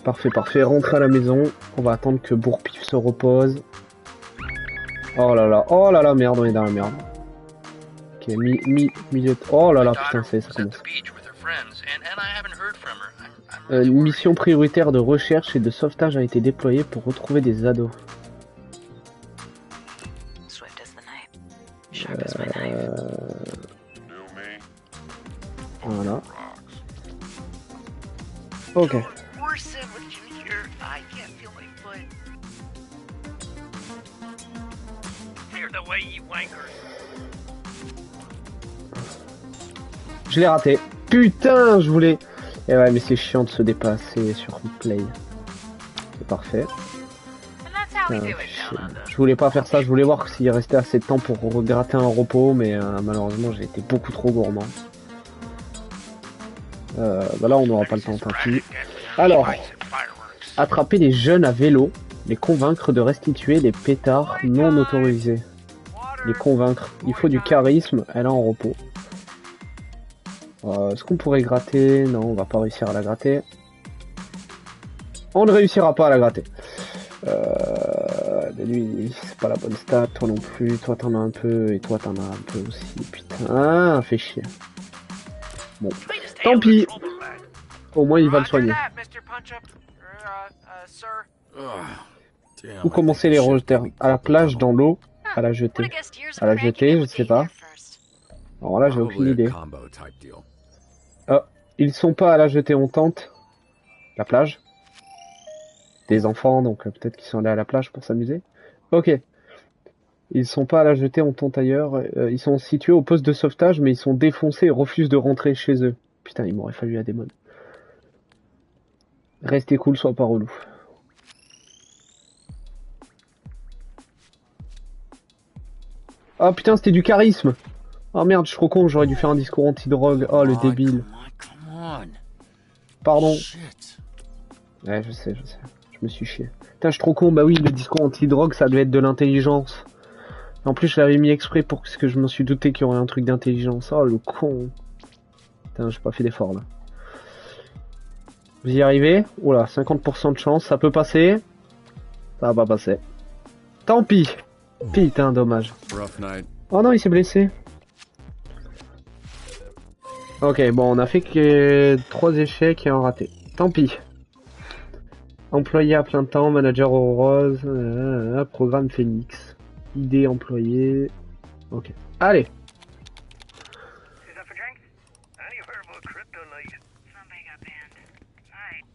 Parfait, parfait. Rentre à la maison. On va attendre que Bourpif se repose. Oh là là, merde, on est dans la merde. Ok, milieu de... Oh là là, putain, ça commence. Une mission prioritaire de recherche et de sauvetage a été déployée pour retrouver des ados. Voilà. Ok. Je l'ai raté. Putain, je voulais... Et ouais, mais c'est chiant de se dépasser sur play. C'est parfait. Je voulais pas faire ça, je voulais voir s'il restait assez de temps pour regratter un repos, mais malheureusement j'ai été beaucoup trop gourmand. Bah là on n'aura pas le temps, tant pis. Alors, attraper les jeunes à vélo, les convaincre de restituer les pétards non autorisés. Les convaincre, il faut du charisme, elle est en repos. Est-ce qu'on pourrait gratter? Non, on va pas réussir à la gratter. On ne réussira pas à la gratter. Mais lui, c'est pas la bonne stat, toi non plus, toi t'en as un peu, et toi t'en as un peu aussi, putain, fait chier. Bon, tant pis. Au moins il va le soigner. Où commencer les rejeteurs? À la plage, dans l'eau, à la jeter. À la jeter, je sais pas. Alors là j'ai aucune idée. Oh, ils sont pas à la jeter, on tente. La plage. Des enfants, donc peut-être qu'ils sont allés à la plage pour s'amuser. Ok. Ils sont pas à la jeter, on tente ailleurs. Ils sont situés au poste de sauvetage, mais ils sont défoncés et refusent de rentrer chez eux. Putain, il m'aurait fallu la démon. Restez cool, sois pas relou. Oh putain, c'était du charisme. Oh merde, je suis trop con, j'aurais dû faire un discours anti-drogue. Oh le débile. Pardon. Ouais, je sais. Je me suis chié. Putain, je suis trop con. Bah oui, le discours anti-drogue, ça devait être de l'intelligence. En plus, je l'avais mis exprès pour que je me suis douté qu'il y aurait un truc d'intelligence. Oh, le con. Putain, j'ai pas fait d'effort, là. Vous y arrivez? Oula, 50% de chance. Ça peut passer? Ça va pas passer. Tant pis. Putain, dommage. Oh non, il s'est blessé. Ok, bon, on a fait que 3 échecs et un raté. Tant pis. Employé à plein temps, manager au rose, programme Phoenix. Idée employé. Ok. Allez, drinks? Any heard of a crypto night? Somebody got banned. Alright.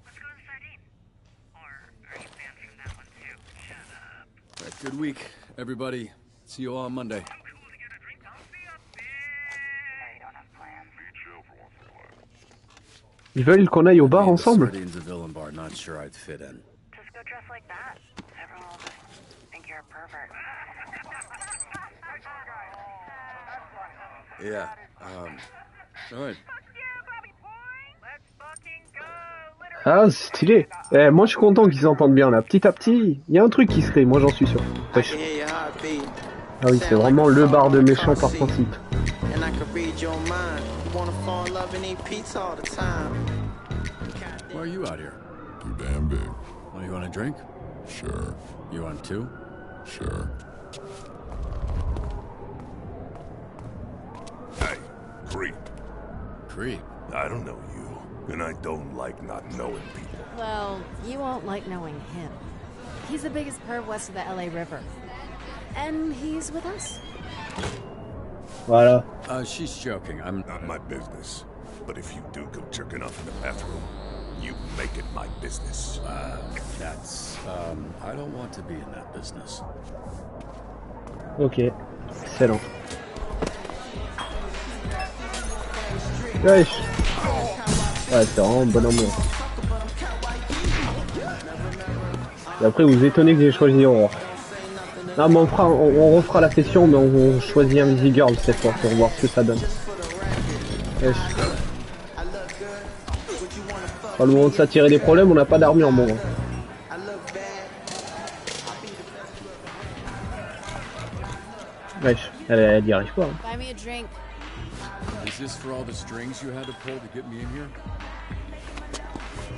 Let's go to the sardine. Or are you banned from that one too? Shut up. Good week, everybody. See you all on Monday. Ils veulent qu'on aille au bar ensemble. Sardine's a villain bar, not sure I'd fit in. Just go dress like that. Everyone will just think you're a pervert. Yeah, alright. Ah, c'est stylé. Eh, moi je suis content qu'ils s'entendent bien là. Petit à petit, il y a un truc qui se crée, moi j'en suis sûr. Wesh. Ah oui, c'est vraiment le bar de méchants par principe. Why are you out here? Too damn big. Well, you want a drink? Sure. You want two? Sure. Hey, creep. Creep? I don't know you, and I don't like not knowing people. Well, you won't like knowing him. He's the biggest perv west of the LA River. And he's with us. Voilà. She's joking. I'm not my business. But if you do go jerking off in the bathroom, you make it my business. That's, I don't want to be in that business. Ok, excellent. Wesh. Ouais, c'est vraiment une bonne ambiance. Et après, vous étonnez que j'ai choisi Aurore. Non, mais on refera la session, mais on choisit un Easy Girl cette fois pour voir ce que ça donne. Wesh. Pas le moment de s'attirer des problèmes, on n'a pas d'armure, bon. Wesh, elle y arrive pas. Hein. Buy me a drink. Is this for all the strings you had to pull to get me in here?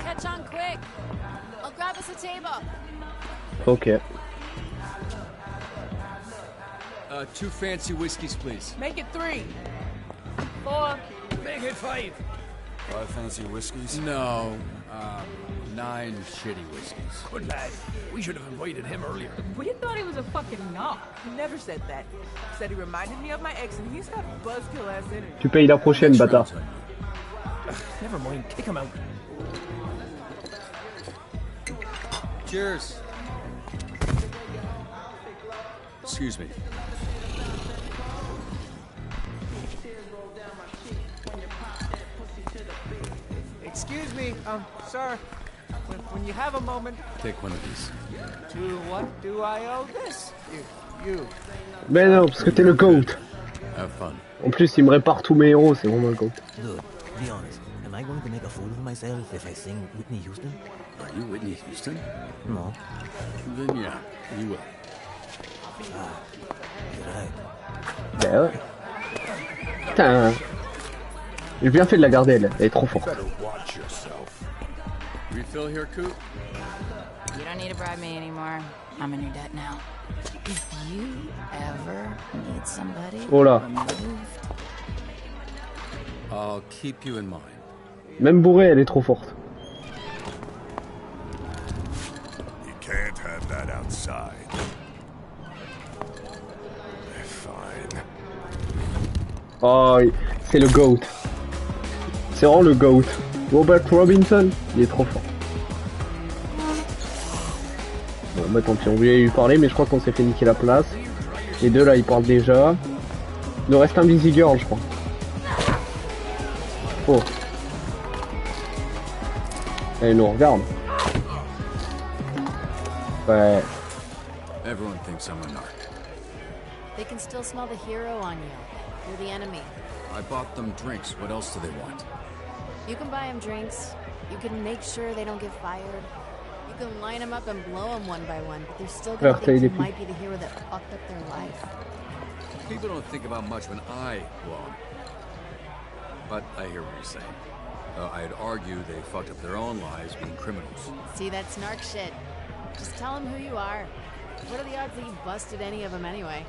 Catch on quick. I'll grab us a table. Ok. 2 fancy whiskeys, please. Make it 3. 4. Make it 5. 5 fancy whiskeys? No, 9 shitty whiskeys. Good lad. We should have invited him earlier. We thought he was a fucking knock. He never said that. Said he reminded me of my ex and he's got buzzkill ass energy. Tu payes la prochaine, bâtard. Never mind, kick him out. Cheers. Excuse me. Excuse me, sir. When you have a moment. Take one of these. To what do I owe this? You. Mais non, parce que t'es le GOAT. Have fun. En plus, il me répare tous mes héros, c'est vraiment le GOAT. Dude, be honest. Am I going to make a fool of myself if I sing Whitney Houston? Are you Whitney Houston? No. Then yeah, you will. Ah, you're right. Ben ouais. Putain. J'ai bien fait de la garder, elle est trop forte. Refill here, Coop? You don't need to bribe me anymore. I'm in your debt now. If you ever need somebody removed, I'll keep you in mind. Même bourrée, elle est trop forte. You can't have that outside. Fine. Oh, c'est le GOAT. C'est vraiment le GOAT. Robert Robinson, il est trop fort. Bon bah tant pis, on voulait lui parler mais je crois qu'on s'est fait niquer la place. Les deux là ils parlent déjà. Il nous reste un Busy Girl je crois. Oh. Elle nous regarde. Ouais. Everyone thinks I'm a narc. They can still smell the hero on you. You're the enemy. I bought them drinks. What else do they want? You can buy them drinks. You can make sure they don't get fired. You can line them up and blow them one by one, but they're still gonna think you might be the hero that fucked up their life. People don't think about much when I blow 'em. But I hear what you're saying. I'd argue they fucked up their own lives being criminals. See, that's narc shit. Just tell them who you are. What are the odds that you busted any of them anyway?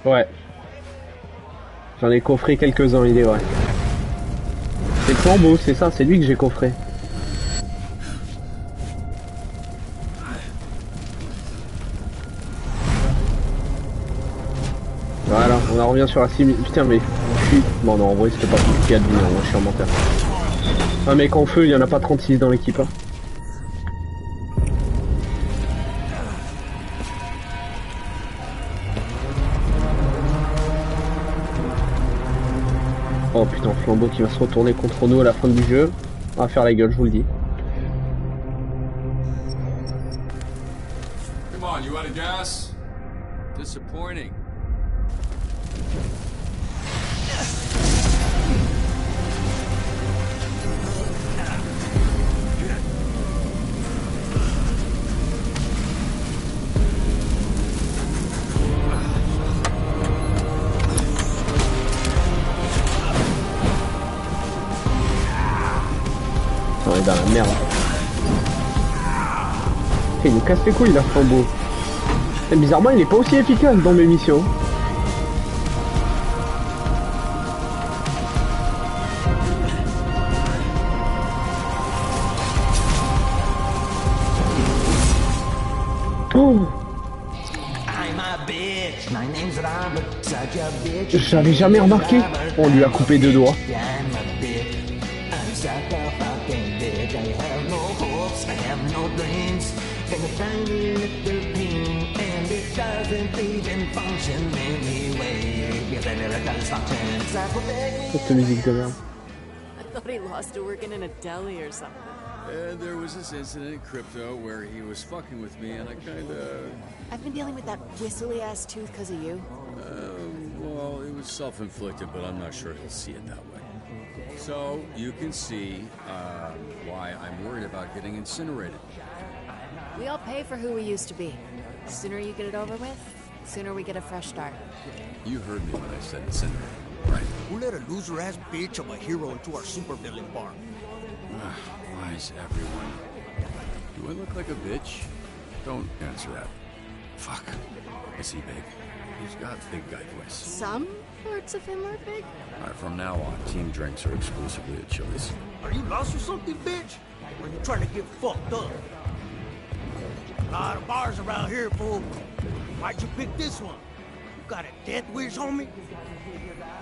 Ouais. J'en ai coffré quelques-uns, il est vrai. C'est Flambeau, c'est ça, c'est lui que j'ai coffré. Voilà, on en revient sur la simulation. Putain, mais. Bon, non, en vrai, c'était pas compliqué à deviner, moi je suis un menteur. Un mec en feu, il y en a pas 36 dans l'équipe. Hein. Oh putain, Flambeau qui va se retourner contre nous à la fin du jeu. On va faire la gueule, je vous le dis. Come on, you out of gas? Disappointing. On est dans la merde. Il nous casse les couilles là, Flambeau. Et bizarrement, il est pas aussi efficace dans mes missions. Oh. J'avais jamais remarqué. On lui a coupé 2 doigts. Cette musique de merde. I thought he lost to working in a deli or something. There was this incident in Crypto where he was fucking with me and I kinda... I've been dealing with that whistly ass tooth because of you. Well, it was self-inflicted, but I'm not sure he'll see it that way. So, you can see why I'm worried about getting incinerated. We all pay for who we used to be. The sooner you get it over with, the sooner we get a fresh start. You heard me when I said incinerated, right? Who let a loser-ass bitch of a hero into our supervillain bar? Why is everyone... Do I look like a bitch? Don't answer that. Fuck. Is he big? He's got big guy voice. Some parts of him are big. Alright, from now on, team drinks are exclusively at Chili's. Are you lost or something, bitch? Or are you trying to get fucked up? A lot of bars around here, fool. Why'd you pick this one? You got a death wish, homie?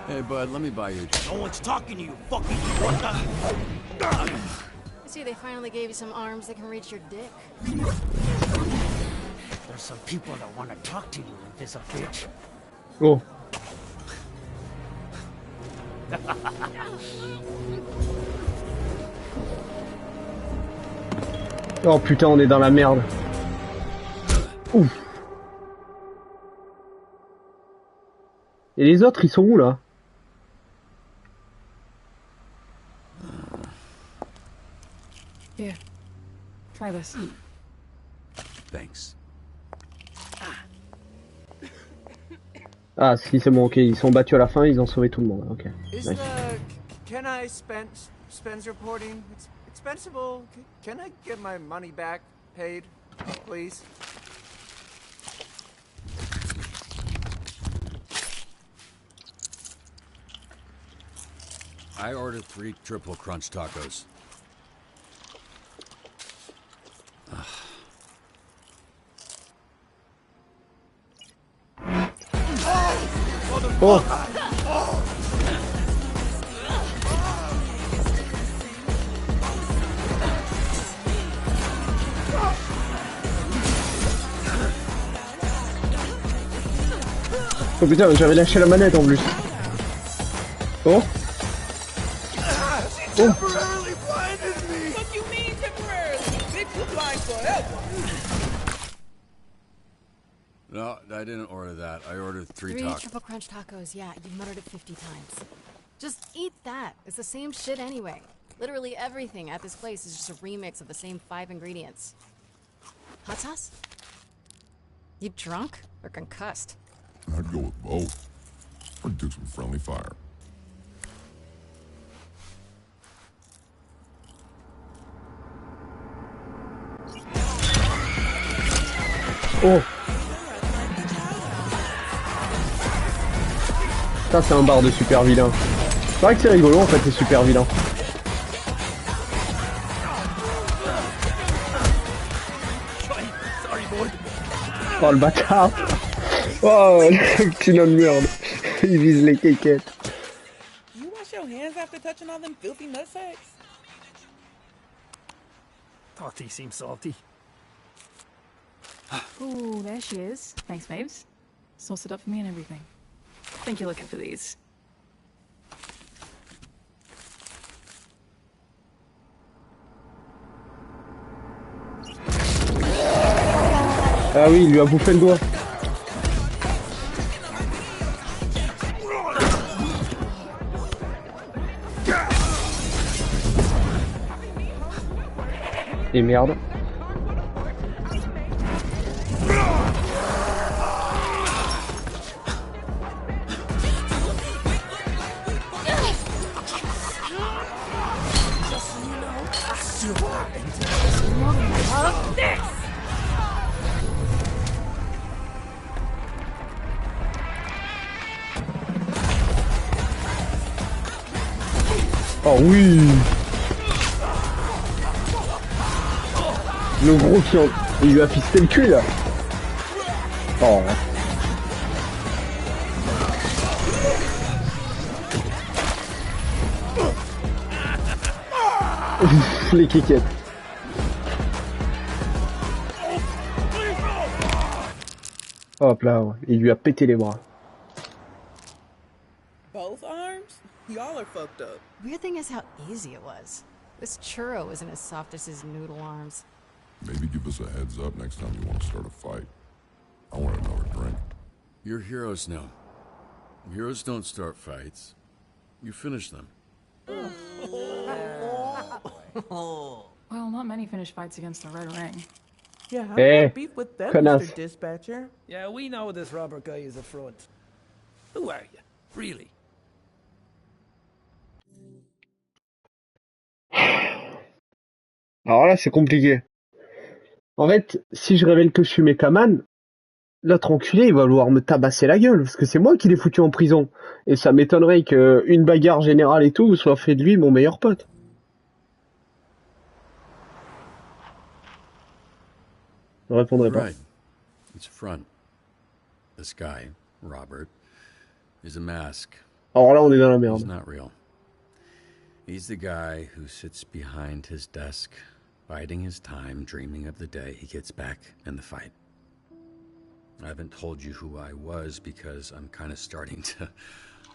Hey, bud, let me buy you a drink. No one's talking to you, fucking what the... I see they finally gave you some arms that can reach your dick. There's some people that want to talk to you, this a bitch. Oh. Oh putain, on est dans la merde. Ouf. Et les autres, ils sont où là? Here, try this. Thanks. Ah si c'est bon, ok, ils sont battus à la fin, ils ont sauvé tout le monde, ok. Is Nice. can I spends reporting expensible? Can I get my money back paid, please? I ordered 3 triple crunch tacos. Oh. Oh putain, j'avais lâché la manette en plus. Oh. Temporarily blinded me! What you mean temporarily? Bitch, you blind forever. No, I didn't order that. I ordered 3 Three tacos. triple crunch tacos, yeah, you muttered it 50 times. Just eat that. It's the same shit anyway. Literally everything at this place is just a remix of the same 5 ingredients. Hot sauce? You drunk or concussed? I'd go with both. Or do some friendly fire. Oh. Ça c'est un bar de super vilain. C'est vrai que c'est rigolo en fait les super vilains. Oh le bâtard. Oh, le petit nom de merde. Il vise les kékettes. You wash your hands after touching all them filthy nutsacks? Thought he seemed salty. Ooh, there she is. Thanks, babes. Sauce it up for me and everything. Think you're looking for these. Ah oui, il lui a bouffé le doigt. Et merde. Oh oui. Le gros qui en... Il lui a fisté le cul là. Oh. Les kékettes. Hop là, ouais. Il lui a pété les bras. Both arms? Y'all are fucked up. Weird thing is how easy it was. This churro isn't as soft as his noodle arms. Maybe give us a heads up next time you want to start a fight. I want another drink. You're heroes now. Heroes don't start fights. You finish them. Well, not many finish fights against the Red Ring. Yeah, how Hey, about beef with them, connasse. Mr. Dispatcher? Yeah, we know this Robert guy is a front. Who are you, really? Alors là, c'est compliqué. En fait, si je révèle que je suis Mechaman, l'autre enculé, il va vouloir me tabasser la gueule, parce que c'est moi qui l'ai foutu en prison. Et ça m'étonnerait qu'une bagarre générale et tout soit fait de lui mon meilleur pote. Je répondrai pas. Right. It's a front. This guy, Robert, is a mask. Alors là, on est dans la He's merde. not real. He's the guy who sits behind his desk, biding his time, dreaming of the day he gets back in the fight. I haven't told you who I was because I'm kind of starting to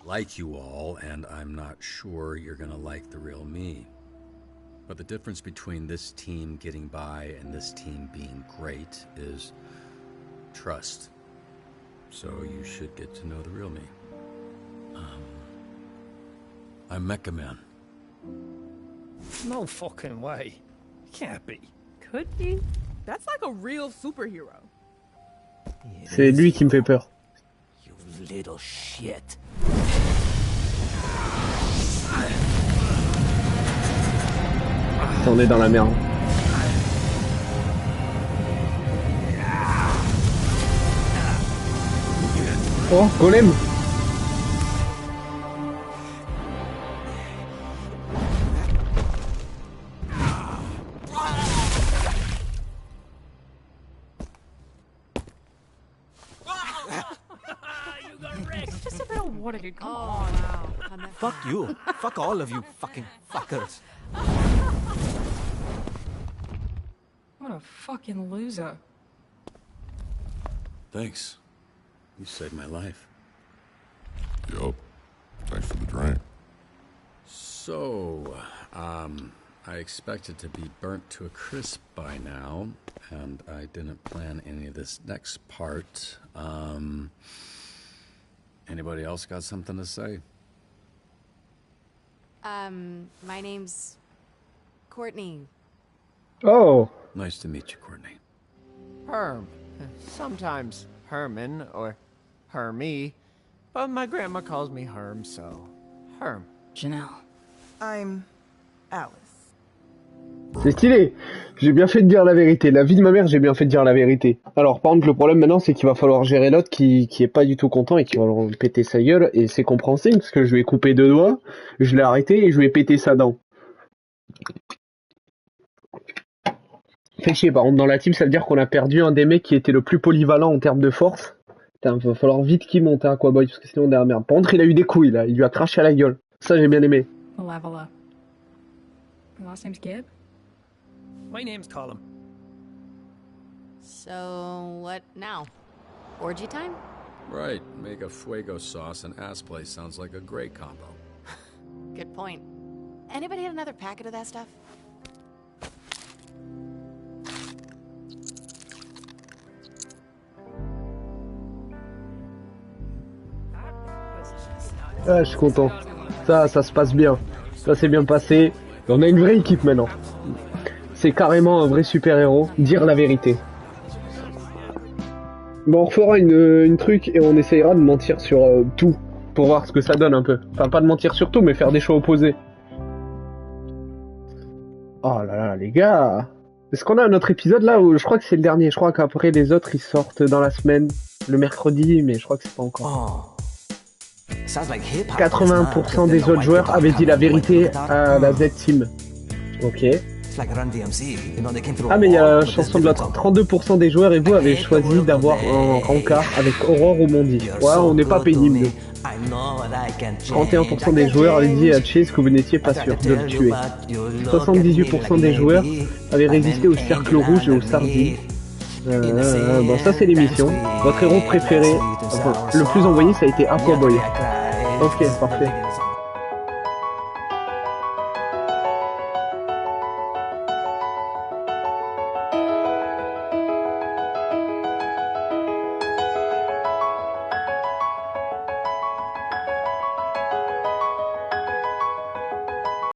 like you all, and I'm not sure you're gonna like the real me. But the difference between this team getting by and this team being great is trust. So you should get to know the real me. I'm Mechaman. No fucking way. Can't be. Could be. That's like a real superhero. C'est lui qui me fait peur. You little shit. On est dans la merde. Oh, Golem. It's just a bit of water, dude. Come on. Wow. Fuck you. Fuck all of you fucking fuckers. What a fucking loser. Thanks. You saved my life. Yup. Thanks for the drink. So, I expected to be burnt to a crisp by now, and I didn't plan any of this next part. Anybody else got something to say? My name's Courtney. Oh. Nice to meet you, Courtney. Herm. Sometimes Herman or Hermie, but my grandma calls me Herm, so Herm. Janelle. I'm Alice. C'est stylé. J'ai bien fait de dire la vérité. La vie de ma mère, j'ai bien fait de dire la vérité. Alors, par contre, le problème maintenant, c'est qu'il va falloir gérer l'autre qui est pas du tout content et qui va leur péter sa gueule. Et c'est compréhensible, parce que je lui ai coupé 2 doigts, je l'ai arrêté et je lui ai pété sa dent. Fait chier, par contre, dans la team, ça veut dire qu'on a perdu un des mecs qui était le plus polyvalent en termes de force. Putain, va falloir vite qu'il monte, hein, Aquaboy, parce que sinon on est à la merde. Par contre, il a eu des couilles, là. Il lui a craché à la gueule. Ça, j'ai bien aimé. Malevola. Your last name's Gibb? My name's Colin. So, what now? Orgy time? Right. Make a fuego sauce and ass play sounds like a great combo. Good point. Anybody have another packet of that stuff? Ah, je suis content. Ça se passe bien. Ça s'est bien passé. On a une vraie équipe maintenant. C'est carrément un vrai super-héros. Dire la vérité. Bon, on refera une truc et on essayera de mentir sur tout. Pour voir ce que ça donne un peu. Enfin, pas de mentir sur tout, mais faire des choix opposés. Oh là là, les gars. Est-ce qu'on a un autre épisode là où je crois que c'est le dernier. Je crois qu'après les autres ils sortent dans la semaine. Le mercredi, mais je crois que c'est pas encore. 80% des autres joueurs avaient dit la vérité à la Z-Team. Ok. Ah mais il y a la chanson de l'autre. 32% des joueurs et vous avez choisi d'avoir un rencard avec Aurore ou Mondi. Ouais, on n'est pas pénible nous. 31% des joueurs avaient dit à Chase que vous n'étiez pas sûr de le tuer. 78% des joueurs avaient résisté au cercle rouge et aux sardines. Bon, ça c'est l'émission. Votre héros préféré, enfin, le plus envoyé, ça a été Aquaboy. Ok, parfait.